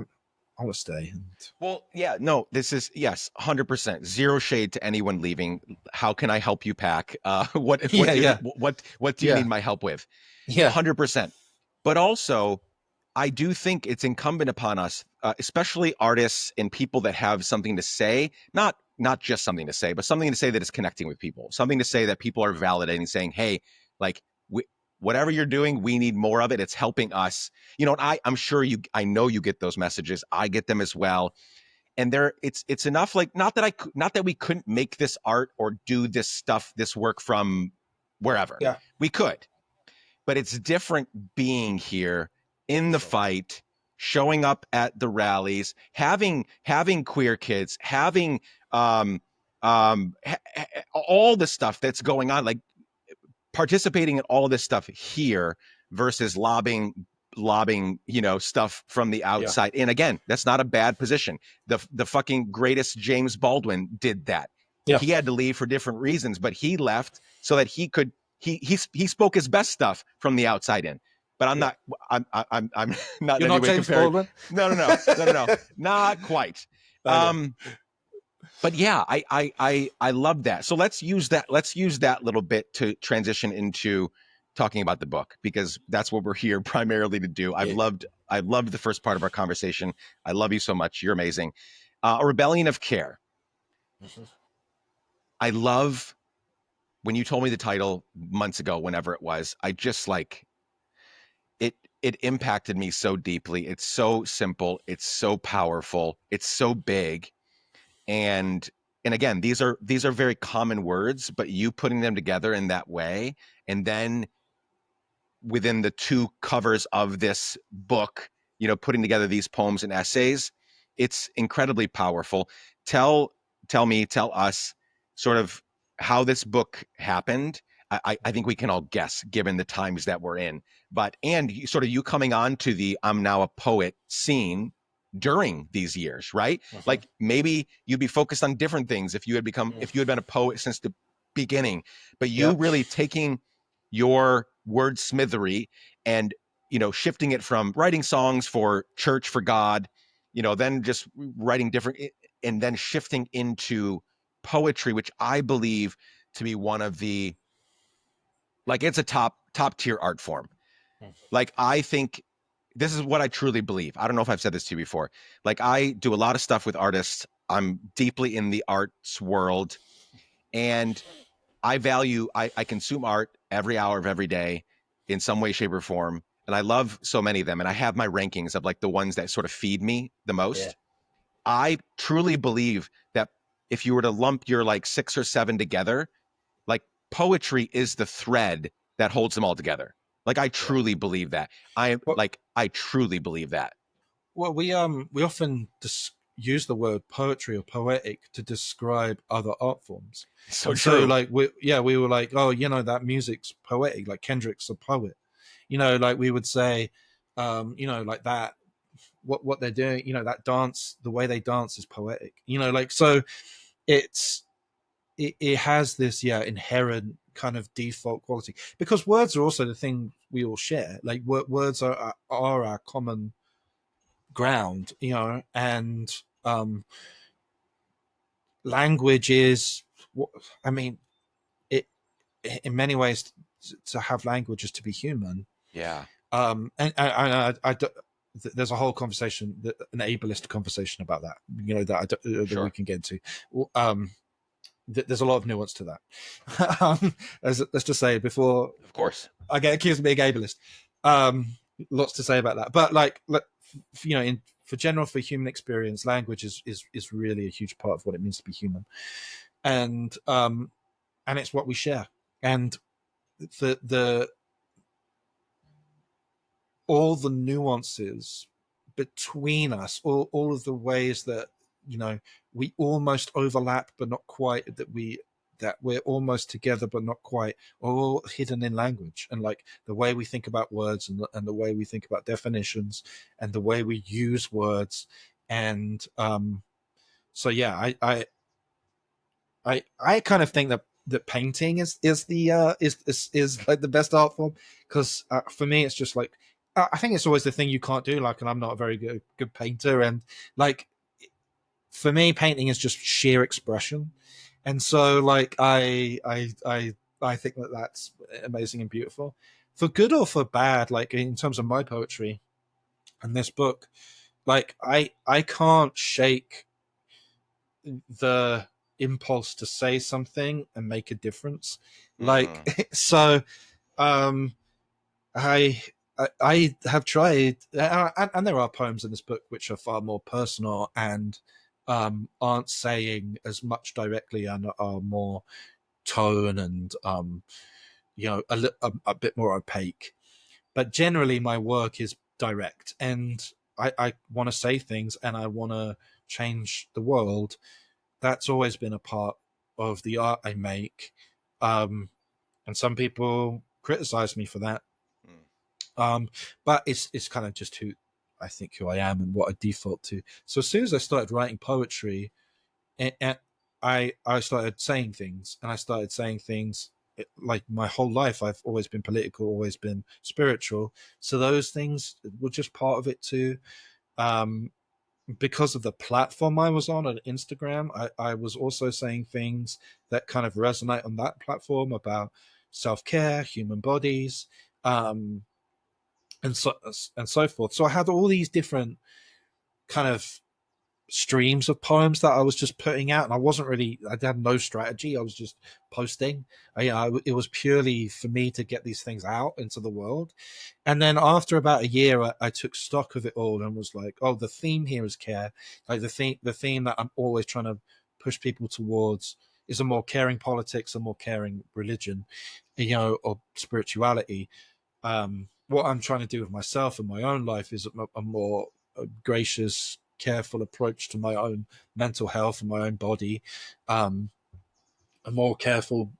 want to stay. And Well, yeah, no, this is yes, 100%. Zero shade to anyone leaving. How can I help you pack? What yeah, do you, yeah, what do you need yeah, my help with? yeah, 100%. But also, I do think it's incumbent upon us, especially artists and people that have something to say, not just something to say, but something to say that is connecting with people, something to say that people are validating, saying, "Hey, like we, whatever you're doing, we need more of it. It's helping us." And I'm sure I know you get those messages. I get them as well. And it's enough. Like, not that we couldn't make this art or do this stuff, this work from wherever yeah, we could, but it's different being here in for the sure. fight, showing up at the rallies, having queer kids, having um all the stuff that's going on, like participating in all this stuff here versus lobbing stuff from the Yeah, outside. And again, that's not a bad position. The fucking greatest James Baldwin did that. yeah, He had to leave for different reasons, but he left so that he could he spoke his best stuff from the outside in. But I'm yeah. not I'm not in You're any not way James comparing. Baldwin. No, not quite. Okay. um but yeah, I love that. So let's use that little bit to transition into talking about the book, because that's what we're here primarily to do. Yeah. I loved the first part of our conversation. I love you so much. You're amazing. A Rebellion of Care. Mhm. I love when you told me the title months ago, whenever it was. I just like it. It impacted me so deeply. It's so simple. It's so powerful. It's so big. And again, these are very common words, but you putting them together in that way, and then within the two covers of this book, putting together these poems and essays, it's incredibly powerful. Tell us sort of how this book happened. I think we can all guess given the times that we're in, but and sort of you coming on to the I'm now a poet scene during these years, right? Mhm. Like maybe you'd be focused on different things if you had been a poet since the beginning, but you Yep. really taking your wordsmithery and shifting it from writing songs for church for God, then just writing different, and then shifting into poetry, which I believe to be one of the, like, it's a top tier art form. Like, I think this is what I truly believe. I don't know if I've said this to you before. Like, I do a lot of stuff with artists. I'm deeply in the arts world, and I consume art every hour of every day in some way, shape, or form. And I love so many of them. And I have my rankings of like the ones that sort of feed me the Yeah. most. I truly believe that if you were to lump your like six or seven together, like poetry is the thread that holds them all together. Like I Yeah. truly believe that. Well, I truly believe that. we often use the word poetry or poetic to describe other art forms, So and so true. like we were like, oh, that music's poetic. Like Kendrick's a poet. Like we would say, like that. What they're doing, that dance, the way they dance is poetic. Like so, it's it has this inherent kind of default quality because words are also the thing we all share. Like words are our common ground, and um, language is. I mean, it in many ways to have language is to be human. Yeah. And I there's a whole conversation, an ableist conversation about that, that that we Sure. can get into. There's a lot of nuance to that. Let's just say before Of course. I get accused of being ableist. Um, Lots to say about that, but like, for human experience, language is really a huge part of what it means to be human, and it's what we share, and the all the nuances between us, all of the ways that we almost overlap but not quite, that we're almost together but not quite, are all hidden in language, and like the way we think about words, and the way we think about definitions, and the way we use words. And so yeah, I kind of think that painting is the is like the best art form, because for me it's just like, I think it's always the thing you can't do, like, and I'm not a very good painter, and like, for me painting is just sheer expression, and so like I think that that's amazing and beautiful, for good or for bad. Like, in terms of my poetry and this book, like I can't shake the impulse to say something and make a difference. Mm-hmm. Like, so um I have tried, and there are poems in this book which are far more personal, and aren't saying as much directly, and are more tone, and a bit more opaque. But generally my work is direct, and I want to say things, and I want to change the world. That's always been a part of the art I make. And some people criticize me for that. Mm. Um, but it's kind of just who I am and what I default to. So as soon as I started writing poetry, and I started saying things, and I started saying things, like, my whole life I've always been political, always been spiritual. So those things were just part of it too. Um, because of the platform I was on Instagram, I was also saying things that kind of resonate on that platform about self-care, human bodies, um, and so forth. So I had all these different kind of streams of poems that I was just putting out, and I had no strategy. I was just posting. It was purely for me to get these things out into the world. And then after about a year, I took stock of it all and was like, oh, the theme here is care. Like, the theme that I'm always trying to push people towards is a more caring politics, a more caring religion, or spirituality. What I'm trying to do with myself and my own life is a more gracious, careful approach to my own mental health and my own body, a more careful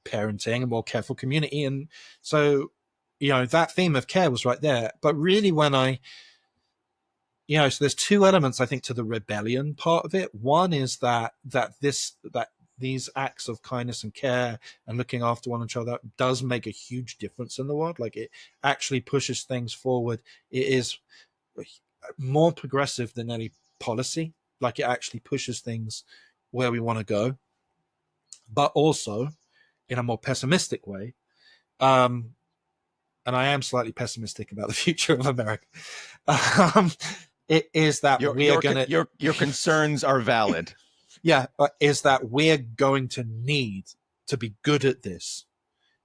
parenting, a more careful community. And so, that theme of care was right there. But really, so there's two elements, I think, to the rebellion part of it. One is that these acts of kindness and care and looking after one another does make a huge difference in the world. Like, it actually pushes things forward. It is more progressive than any policy. Like, it actually pushes things where we want to go, but also in a more pessimistic way. Um, and I am slightly pessimistic about the future of America. Um, it is that we're gonna, Your concerns are valid. yeah, is that we're going to need to be good at this,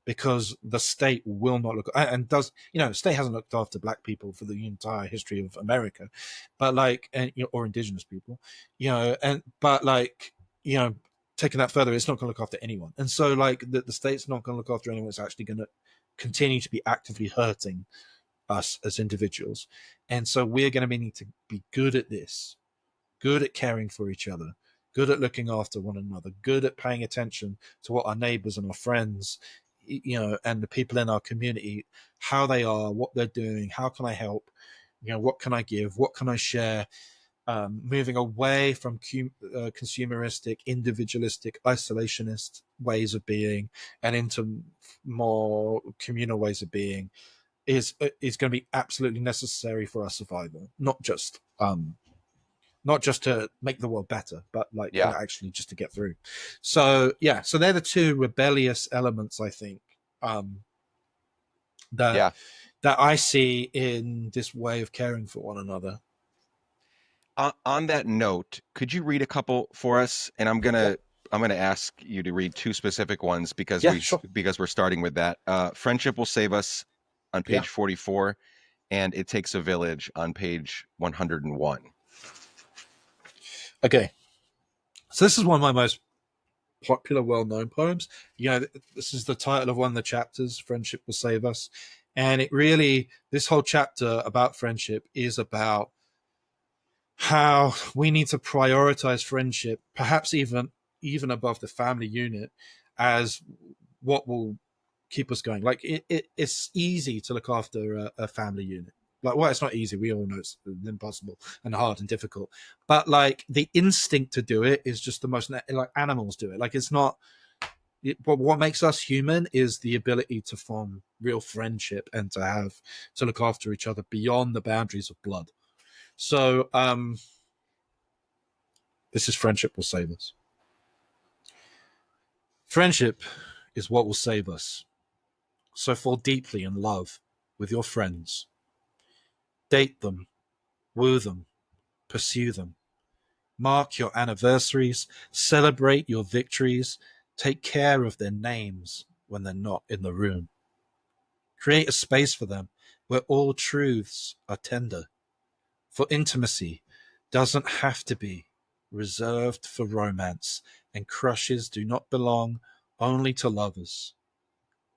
because the state will not look, and does, the state hasn't looked after black people for the entire history of America, but like, and or indigenous people, and but like, taking that further, it's not going to look after anyone. And so, like, the state's not going to look after anyone. It's actually going to continue to be actively hurting us as individuals. And so we're going to need to be good at this, good at caring for each other, good at looking after one another, good at paying attention to what our neighbors and our friends, and the people in our community, how they are, what they're doing, how can I help, what can I give, what can I share, moving away from consumeristic, individualistic, isolationist ways of being, and into more communal ways of being, is going to be absolutely necessary for our survival, not just to make the world better, but like, Yeah. actually just to get through. So yeah, so they're the two rebellious elements, I think, that Yeah. that I see in this way of caring for one another. On that note, could you read a couple for us? And Yeah, I'm gonna ask you to read two specific ones yeah, sure. because we're starting with that. Friendship will save us on Yeah. page 44, and It Takes a Village on page 101. Okay. So this is one of my most popular, well-known poems. You know, this is the title of one of the chapters, "Friendship Will Save Us," and it really, this whole chapter about friendship is about how we need to prioritize friendship, perhaps even above the family unit, as what will keep us going. Like it's easy to look after a family unit. Like, well, it's not easy. We all know it's impossible and hard and difficult. But like the instinct to do it is just the most like animals do it. Like it's not. But what makes us human is the ability to form real friendship and to look after each other beyond the boundaries of blood. So this is "Friendship Will Save Us." Friendship is what will save us. So fall deeply in love with your friends. Date them, woo them, pursue them. Mark your anniversaries, celebrate your victories, take care of their names when they're not in the room. Create a space for them where all truths are tender. For intimacy doesn't have to be reserved for romance, and crushes do not belong only to lovers.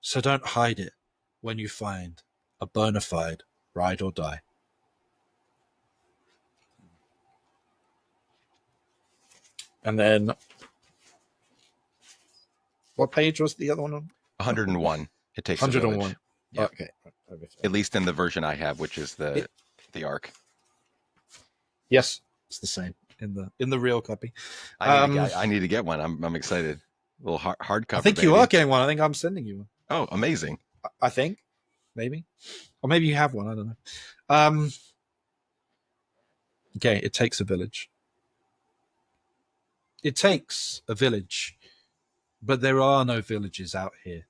So don't hide it when you find a bona fide ride or die. And then what page was the other one on? 101. It Takes a 101. Village. Yeah, Okay. at least in the version I have, which is It, the arc. yes, it's the same in the real copy. I need to get one. I'm excited. A little I hardcover, think you are baby. getting one. I think I'm sending you one. Oh, amazing. I think maybe, or maybe you have one. I don't know. Um, okay, it takes a village. It takes a village, but there are no villages out here.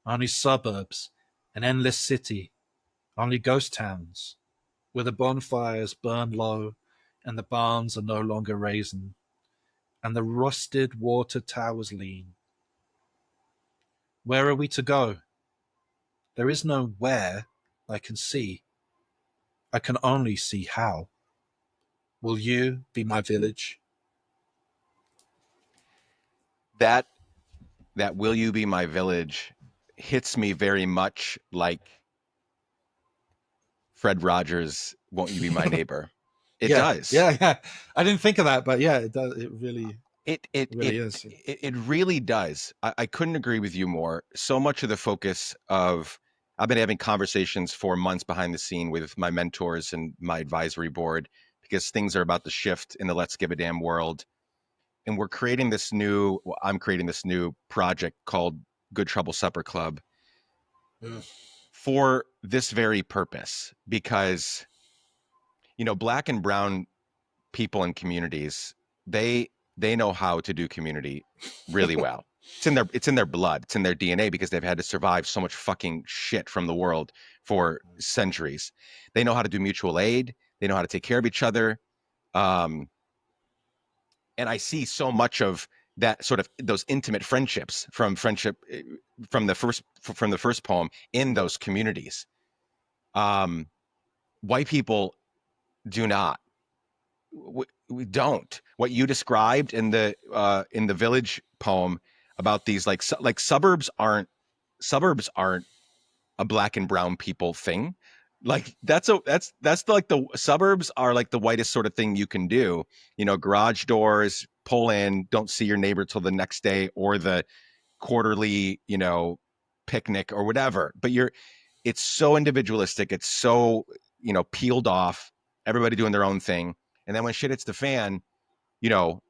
Only suburbs, an endless city, only ghost towns, where the bonfires burn low, and the barns are no longer raisin, and the rusted water towers lean. Where are we to go? There is no where I can see. I can only see how. Will you be my village? That that Will You Be My Village hits me very much like Fred Rogers' Won't You Be My Neighbor. It Yeah, does. yeah, yeah. I didn't think of that, but yeah, it does. It It it really it is. it really does. I couldn't agree with you more. So much of the focus of I've been having conversations for months behind the scene with my mentors and my advisory board because things are about to shift in the Let's Give a Damn world. And I'm creating this new project called Good Trouble Supper Club Mm. for this very purpose because, black and brown people in communities, they they know how to do community really well. It's in their blood. It's in their DNA because they've had to survive so much fucking shit from the world for centuries. They know how to do mutual aid. They know how to take care of each other. Um, and I see so much of that sort of those intimate friendships from the first poem in those communities. Um, White people do not. We don't. What you described in the village poem about these like suburbs aren't a black and brown people thing. Like the suburbs are like the whitest sort of thing you can do. Garage doors, pull in, don't see your neighbor till the next day or the quarterly, picnic or whatever. But it's so individualistic. It's so, peeled off, everybody doing their own thing. And then when shit hits the fan, you know,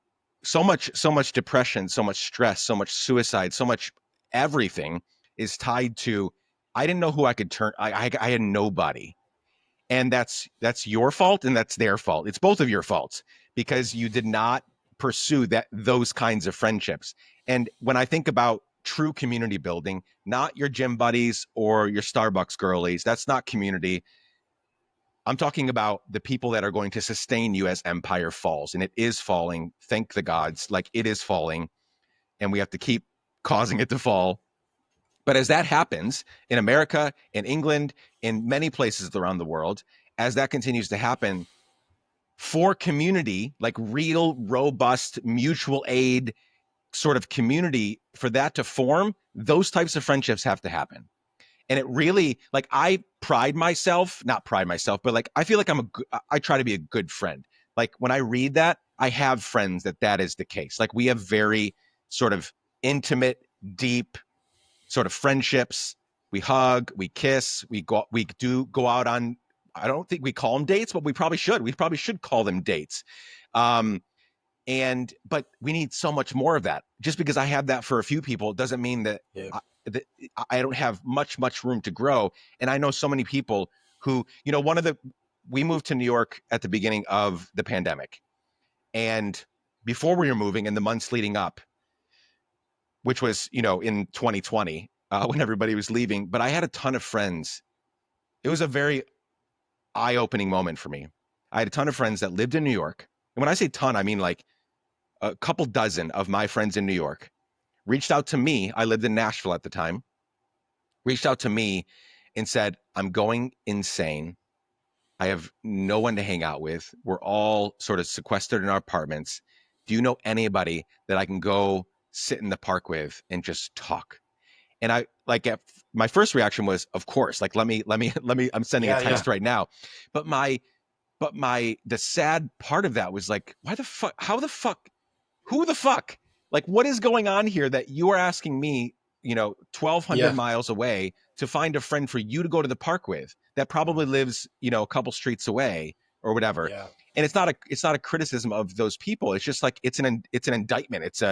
so much depression, so much stress, so much suicide, so much everything is tied to I didn't know who I could turn. I had nobody, and that's your fault and that's their fault. It's both of your faults because you did not pursue those kinds of friendships. And when I think about true community building, not your gym buddies or your Starbucks girlies. That's not community. I'm talking about the people that are going to sustain you as empire falls. And it is falling. Thank the gods. Like, it is falling. And we have to keep causing it to fall. But as that happens in America, in England, in many places around the world, as that continues to happen, for community, like real, robust, mutual aid sort of community, for that to form, those types of friendships have to happen. And it really, like, I pride myself, not pride myself, but like, I feel like I try to be a good friend. Like, when I read that, I have friends that is the case. Like, we have very sort of intimate, deep sort of friendships. We hug, we kiss, we do go out on, I don't think we call them dates, but we probably should. We probably should call them dates. But we need so much more of that. Just because I have that for a few people doesn't mean that, Yeah. I don't have much room to grow. And I know so many people who, we moved to New York at the beginning of the pandemic. And before we were moving, in the months leading up, which was, in 2020, when everybody was leaving, but I had a ton of friends. It was a very eye-opening moment for me. I had a ton of friends that lived in New York. And when I say ton, I mean like a couple dozen of my friends in New York reached out to me. I lived in Nashville at the time, reached out to me and said, I'm going insane. I have no one to hang out with. We're all sort of sequestered in our apartments. Do you know anybody that I can go sit in the park with and just talk? And I like, my first reaction was, of course, like, let me, I'm sending a Yeah, yeah. text right now. But the sad part of that was like, why the fuck, how the fuck, who the fuck, like, what is going on here that you are asking me, 1,200 Yeah. miles away to find a friend for you to go to the park with that probably lives, a couple streets away or whatever. Yeah. And it's not a criticism of those people. It's just like, it's an indictment.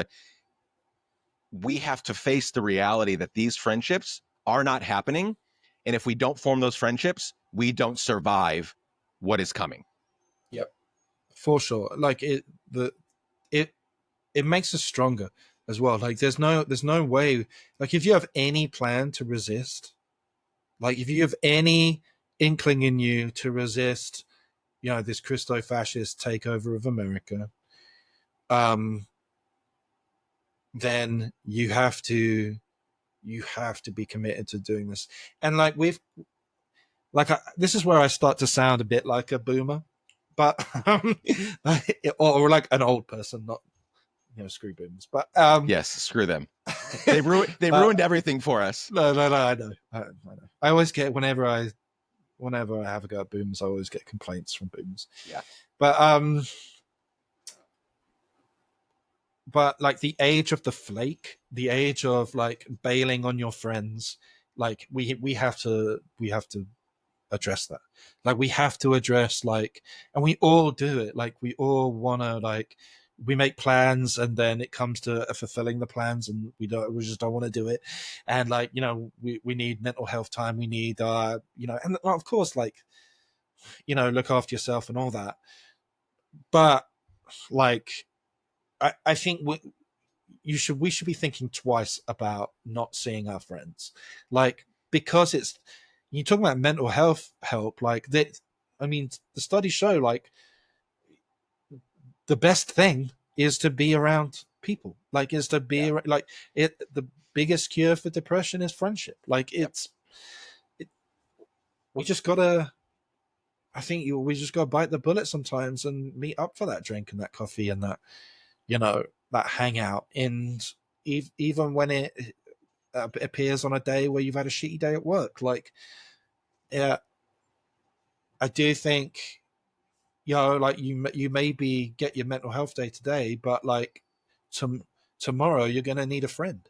We have to face the reality that these friendships are not happening. And if we don't form those friendships, we don't survive what is coming. Yep. For sure. Like it it makes us stronger as well. Like there's no way, like if you have any plan to resist, like if you have any inkling in you to resist, this Christo-fascist takeover of America, um, then you have to be committed to doing this. And like this is where I start to sound a bit like a boomer, but or like an old person, not screw boomers, but Yes, screw them. They but ruined everything for us. no, I know. I know. I always get whenever I have a go at boomers, I always get complaints from boomers. Yeah. But like the age of the flake, the age of like bailing on your friends, like we have to address that. Like we have to address like, and we all do it. Like we all want to like, we make plans and then it comes to fulfilling the plans and we just don't want to do it. And like, we need mental health time. We need, and of course, like, look after yourself and all that. But like, I think we should be thinking twice about not seeing our friends, like, because it's, you talk about mental health help, like that. I mean, the studies show like the best thing is to be around people, like is to be like it. The biggest cure for depression is friendship. Like we just gotta. I think we just gotta bite the bullet sometimes and meet up for that drink and that coffee and that that hangout. And even when it appears on a day where you've had a shitty day at work, like, yeah, I do think, like you maybe get your mental health day today, but like tomorrow you're going to need a friend.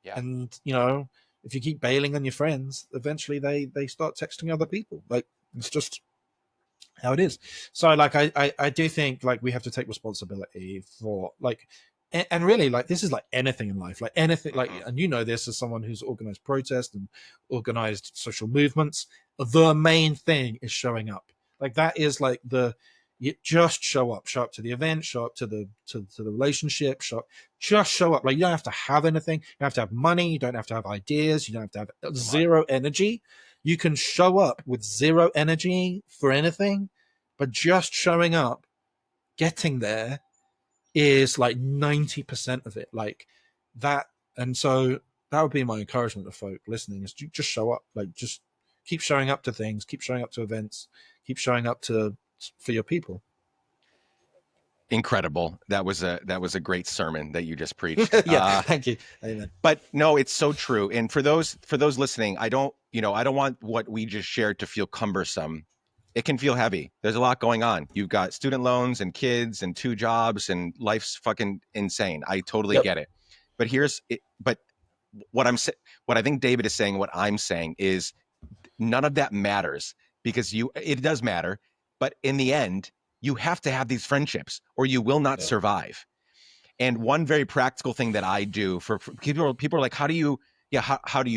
Yeah. And if you keep bailing on your friends, eventually they start texting other people. Like it's just how it is. So like I do think like we have to take responsibility for like, and really like this is like anything in life, like anything, like, and this as someone who's organized protest and organized social movements, the main thing is showing up. Like that is like You just show up. Show up to the event. Show up to the relationship. Just show up. Like, you don't have to have anything. You don't have to have money. You don't have to have ideas. You don't have to have Come on. zero energy. You can show up with zero energy for anything, but just showing up, getting there, is like 90% of it. Like that. And so that would be my encouragement to folk listening, is just show up. Like, just keep showing up to things, keep showing up to events, keep showing up to for your people. Incredible. That was a great sermon that you just preached. Yeah, thank you. Amen. But no, it's so true. And for those listening, I don't want what we just shared to feel cumbersome. It can feel heavy. There's a lot going on. You've got student loans and kids and 2 jobs and life's fucking insane. I totally Yep. get it. But here's it. But what I'm what I think David is saying, what I'm saying is none of that matters because it does matter, but in the end, you have to have these friendships or you will not Yeah. survive. And one very practical thing that I do for people are like, how do you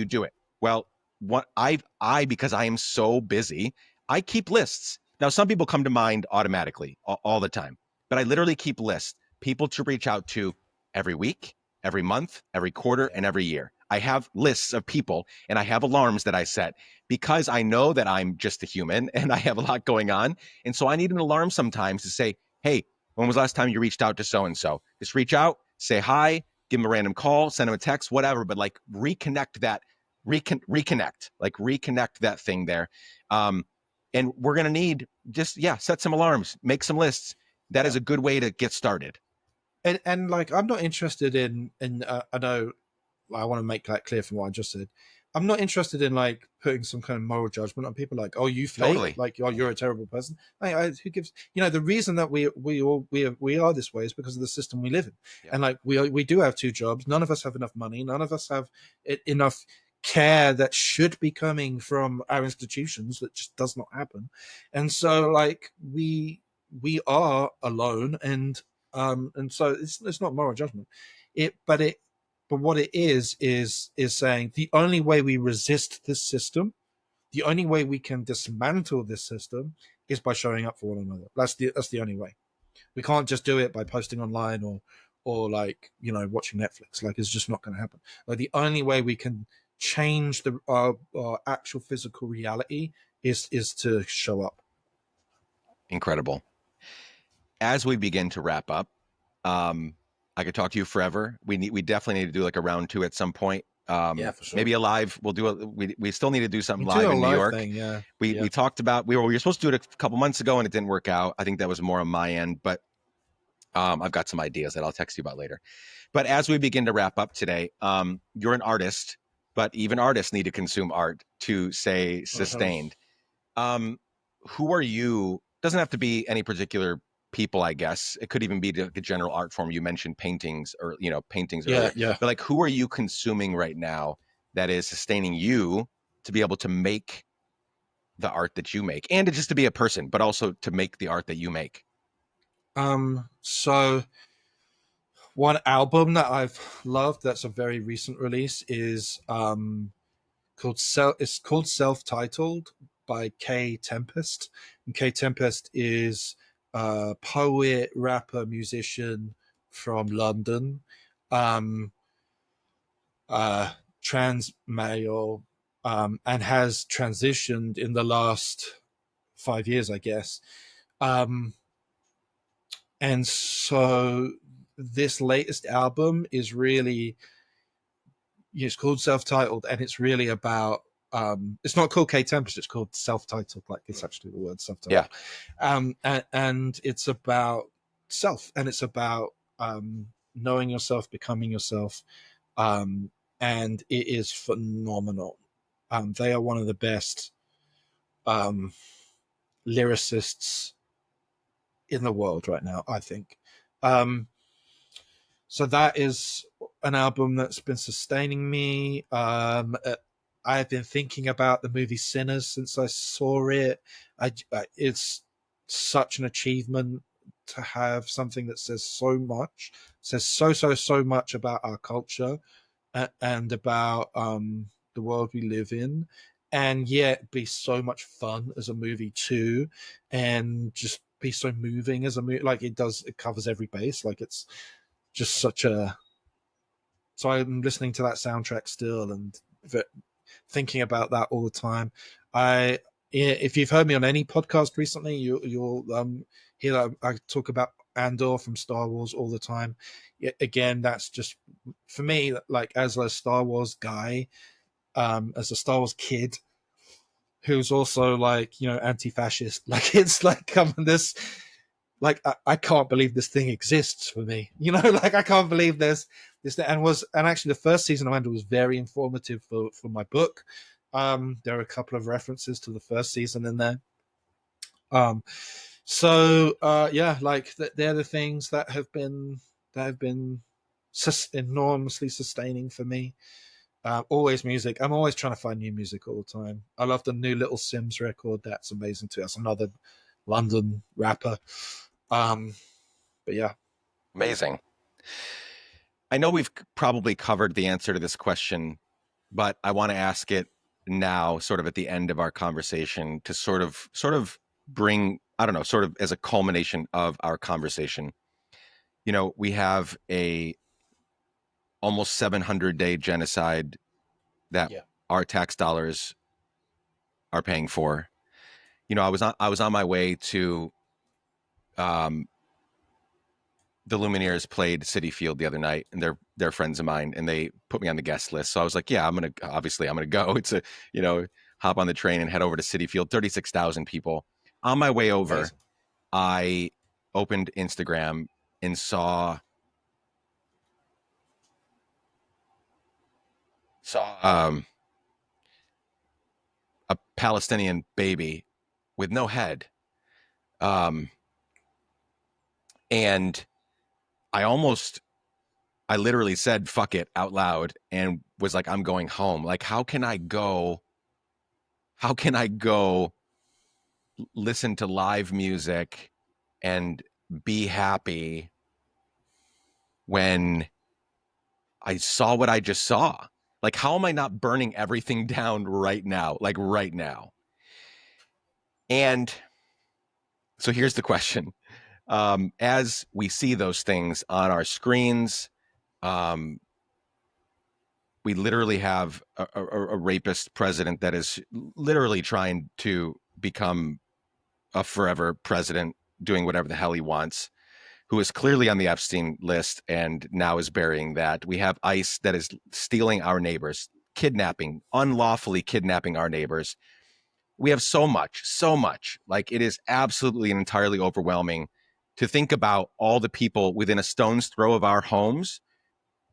do it? Well, what I because I am so busy, I keep lists. Now, some people come to mind automatically all the time, but I literally keep lists, people to reach out to every week, every month, every quarter, Yeah. and every year. I have lists of people and I have alarms that I set because I know that I'm just a human and I have a lot going on. And so I need an alarm sometimes to say, hey, when was the last time you reached out to so and so? Just reach out, say hi, give them a random call, send them a text, whatever. But like reconnect that thing there. Um, and we're gonna need just set some alarms, make some lists. That is Yeah. a good way to get started. And like, I'm not interested in I know, I want to make that clear from what I just said. I'm not interested in like putting some kind of moral judgment on people, like, oh, you fake, Totally. like, oh, you're a terrible person. Who gives? The reason that we are this way is because of the system we live in. Yep. And like, we do have 2 jobs. None of us have enough money. None of us have enough care that should be coming from our institutions, that just does not happen. And so like, we are alone, and so it's not moral judgment. It but it but what it is saying the only way we resist this system, the only way we can dismantle this system, is by showing up for one another. That's the only way. We can't just do it by posting online, or like, watching Netflix. Like, it's just not going to happen. Like, the only way we can change our actual physical reality is to show up. Incredible. As we begin to wrap up, um, I could talk to you forever. We definitely need to do like a round 2 at some point. Yeah, for sure. Maybe a live. We still need to do something We do live a in New live York. thing, yeah. We Yeah. talked about we were supposed to do it a couple months ago and it didn't work out. I think that was more on my end, but I've got some ideas that I'll text you about later. But as we begin to wrap up today, you're an artist, but even artists need to consume art to say Uh-huh. sustained. Um, who are you? Doesn't have to be any particular people, I guess. It could even be the general art form. You mentioned paintings or paintings Yeah, earlier, yeah. but like, who are you consuming right now that is sustaining you to be able to make the art that you make, and to just to be a person, but also to make the art that you make? So one album that I've loved, that's a very recent release, is it's called Self-Titled by K Tempest. And K Tempest is a poet, rapper, musician from London. Um Trans male, and has transitioned in the last 5 years, I guess. Um and so this latest album is really, it's called Self-Titled, and it's really about, it's not called K Tempest, it's called Self-Titled, like, it's actually the word Yeah, Self-Titled. And it's about self, and it's about knowing yourself, becoming yourself. um and it is phenomenal. They are one of the best um lyricists in the world right now, I think. um So that is an album that's been sustaining me. I've been thinking about the movie Sinners since I saw it. It's such an achievement to have something that says so much, says so much about our culture, and about the world we live in, and yet be so much fun as a movie too, and just be so moving as a movie. Like it does, it covers every base. Like it's just such a. So I'm listening to that soundtrack still and thinking about that all the time. If you've heard me on any podcast recently, you'll hear that I talk about Andor from Star Wars all the time. Again, that's just for me, like as a Star Wars guy, as a Star Wars kid who's also like anti-fascist. Like it's like this. Like I can't believe this thing exists for me. Like I can't believe this and actually the first season of Andor was very informative for my book. There are a couple of references to the first season in there. Yeah, like they're the things that have been enormously sustaining for me. Always music. I'm always trying to find new music all the time. I love the new Little Sims record. That's amazing too. That's another London rapper. But yeah. Amazing. I know we've probably covered the answer to this question, but I want to ask it now, sort of at the end of our conversation, to sort of bring, I don't know, sort of as a culmination of our conversation. We have a almost 700-day genocide that Yeah. our tax dollars are paying for. I was on my way to the Lumineers played Citi Field the other night, and they're friends of mine, and they put me on the guest list. So I was like, yeah, I'm gonna go. It's hop on the train and head over to Citi Field. 36,000 people. On my way over, Amazing. I opened Instagram and saw a Palestinian baby with no head, um, and I almost I literally said "fuck it" out loud and was like, I'm going home. Like, how can I go? How can I go listen to live music and be happy when I saw what I just saw? Like, how am I not burning everything down right now? Like, right now. And so here's the question. As we see those things on our screens, um, we literally have a rapist president that is literally trying to become a forever president, doing whatever the hell he wants, who is clearly on the Epstein list and now is burying that. We have ICE that is stealing our neighbors, unlawfully kidnapping our neighbors. We have so much, so much. Like, it is absolutely and entirely overwhelming to think about all the people within a stone's throw of our homes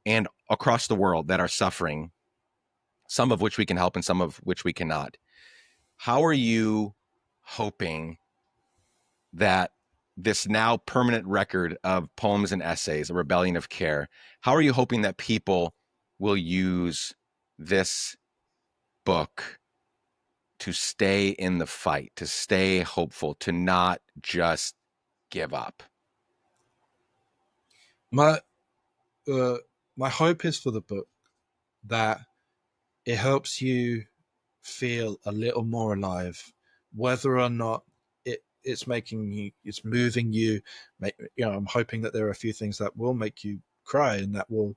and across the world that are suffering, some of which we can help and some of which we cannot. How are you hoping that this now permanent record of poems and essays, A Rebellion of Care, how are you hoping that people will use this book to stay in the fight, to stay hopeful, to not just give up? My uh, my hope is for the book that it helps you feel a little more alive, whether or not it's moving you. I'm hoping that there are a few things that will make you cry and that will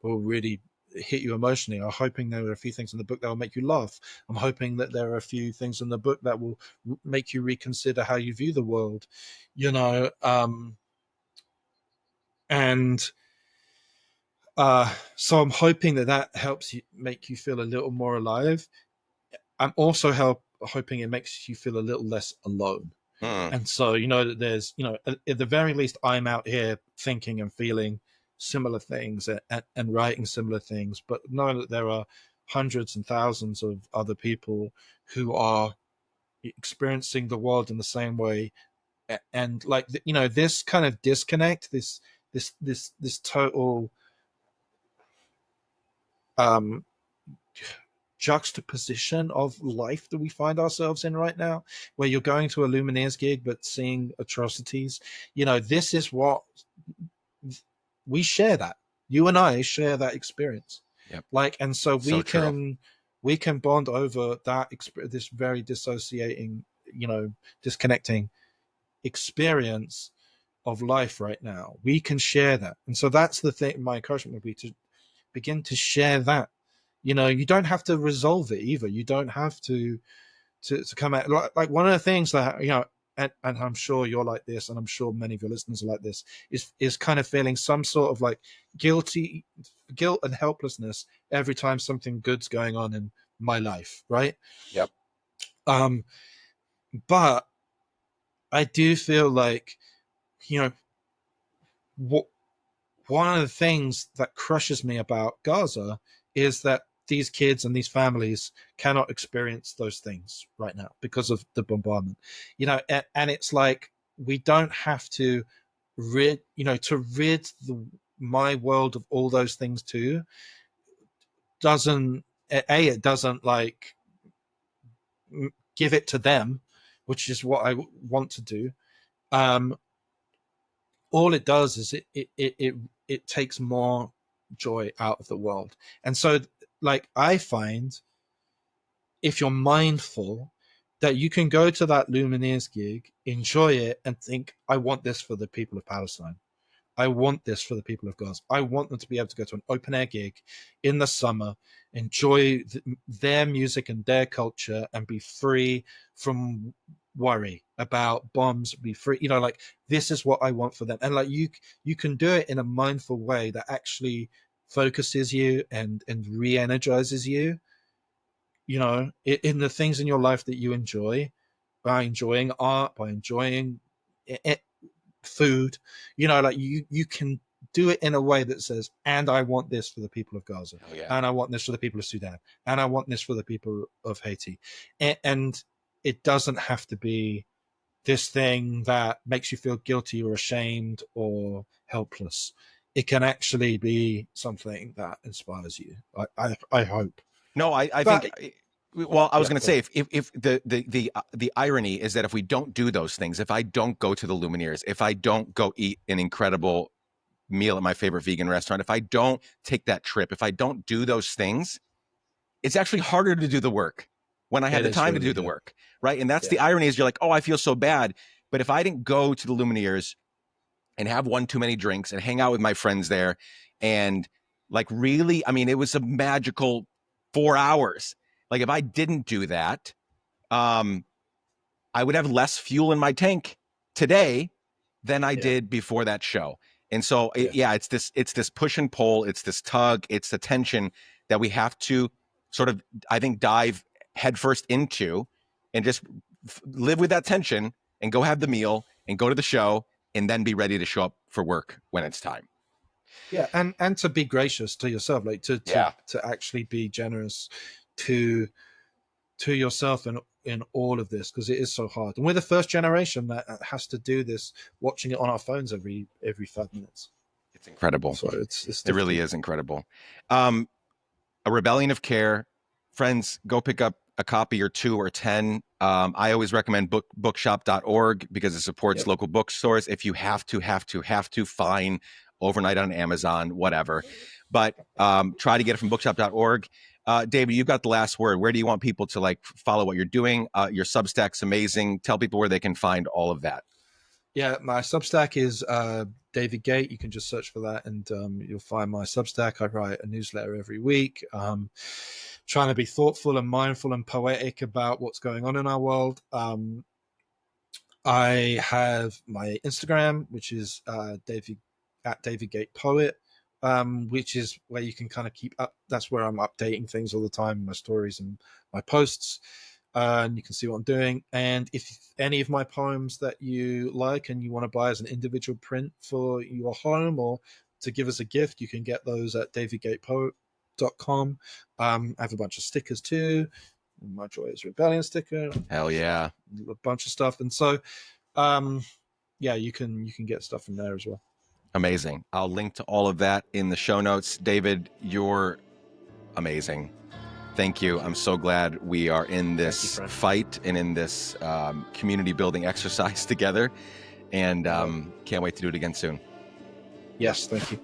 really hit you emotionally. I'm hoping there are a few things in the book that will make you laugh. I'm hoping that there are a few things in the book that will make you reconsider how you view the world. And so I'm hoping that helps you make you feel a little more alive. I'm also hoping it makes you feel a little less alone. Hmm. And so, that there's, at the very least, I'm out here thinking and feeling similar things and writing similar things, but knowing that there are hundreds and thousands of other people who are experiencing the world in the same way. And like, this kind of disconnect, this total, um, juxtaposition of life that we find ourselves in right now, where you're going to a Lumineers gig but seeing atrocities. This is what we share, that you and I share that experience. Yep. Like, and so So true. we can bond over that this very dissociating, disconnecting experience of life right now. We can share that. And so that's the thing. My encouragement would be to begin to share that. You don't have to resolve it either. You don't have to come out like one of the things that, and I'm sure you're like this, and I'm sure many of your listeners are like this, is kind of feeling some sort of like guilt and helplessness every time something good's going on in my life, right? Yep. But I do feel like, what one of the things that crushes me about Gaza is that these kids and these families cannot experience those things right now because of the bombardment. And it's like, we don't have to rid my world of all those things too. It doesn't like give it to them, which is what I want to do. All it does is it takes more joy out of the world. And so, like, I find, if you're mindful, that you can go to that Lumineers gig, enjoy it, and think, I want this for the people of Palestine. I want this for the people of Gaza. I want them to be able to go to an open air gig in the summer, enjoy their music and their culture, and be free from worry about bombs. Be free, like, this is what I want for them. And like, you can do it in a mindful way that actually focuses you and re-energizes you. In the things in your life that you enjoy, by enjoying art, by enjoying it, food, like, you can do it in a way that says, and I want this for the people of Gaza, and I want this for the people of Sudan, and I want this for the people of Haiti. And it doesn't have to be this thing that makes you feel guilty or ashamed or helpless. It can actually be something that inspires you. I hope. No, I But think. Well, I was yeah, going to say, if the irony is that if we don't do those things, if I don't go to the Lumineers, if I don't go eat an incredible meal at my favorite vegan restaurant, if I don't take that trip, if I don't do those things, it's actually harder to do the work when I had it the is time to really, do the yeah. work, right? And that's Yeah. the irony, is you're like, oh, I feel so bad. But if I didn't go to the Lumineers and have one too many drinks and hang out with my friends there, and like, really, I mean, it was a magical 4 hours. Like, if I didn't do that, I would have less fuel in my tank today than I Yeah. did before that show. And so, Yeah. it's this push and pull, it's this tug, it's the tension that we have to sort of, I think, dive headfirst into, and just live with that tension, and go have the meal and go to the show, and then be ready to show up for work when it's time. Yeah, and to be gracious to yourself, like, Yeah. to actually be generous to yourself in all of this, because it is so hard. And we're the first generation that has to do this, watching it on our phones every 5 minutes. It's incredible. So it's It really difficult. is incredible. A Rebellion of Care. Friends, go pick up a copy or 2 or 10. I always recommend bookshop.org because it supports Yep. local bookstores. If you have to, fine, overnight on Amazon, whatever. But try to get it from bookshop.org. David, you've got the last word. Where do you want people to, like, follow what you're doing? Your Substack's amazing. Tell people where they can find all of that. Yeah, my Substack is David Gate. You can just search for that, and you'll find my Substack. I write a newsletter every week, trying to be thoughtful and mindful and poetic about what's going on in our world. I have my Instagram, which is David Gate Poet, which is where you can kind of keep up. That's where I'm updating things all the time, my stories and my posts. And you can see what I'm doing. And if any of my poems that you like and you want to buy as an individual print for your home, or to give us a gift, you can get those at davidgatepoet.com. I have a bunch of stickers too. My Joy is Rebellion sticker. Hell yeah. A bunch of stuff. And so, yeah, you can get stuff from there as well. Amazing. I'll link to all of that in the show notes. David, you're amazing. Thank you. I'm so glad we are in this fight and in this community building exercise together. And can't wait to do it again soon. Yes, thank you.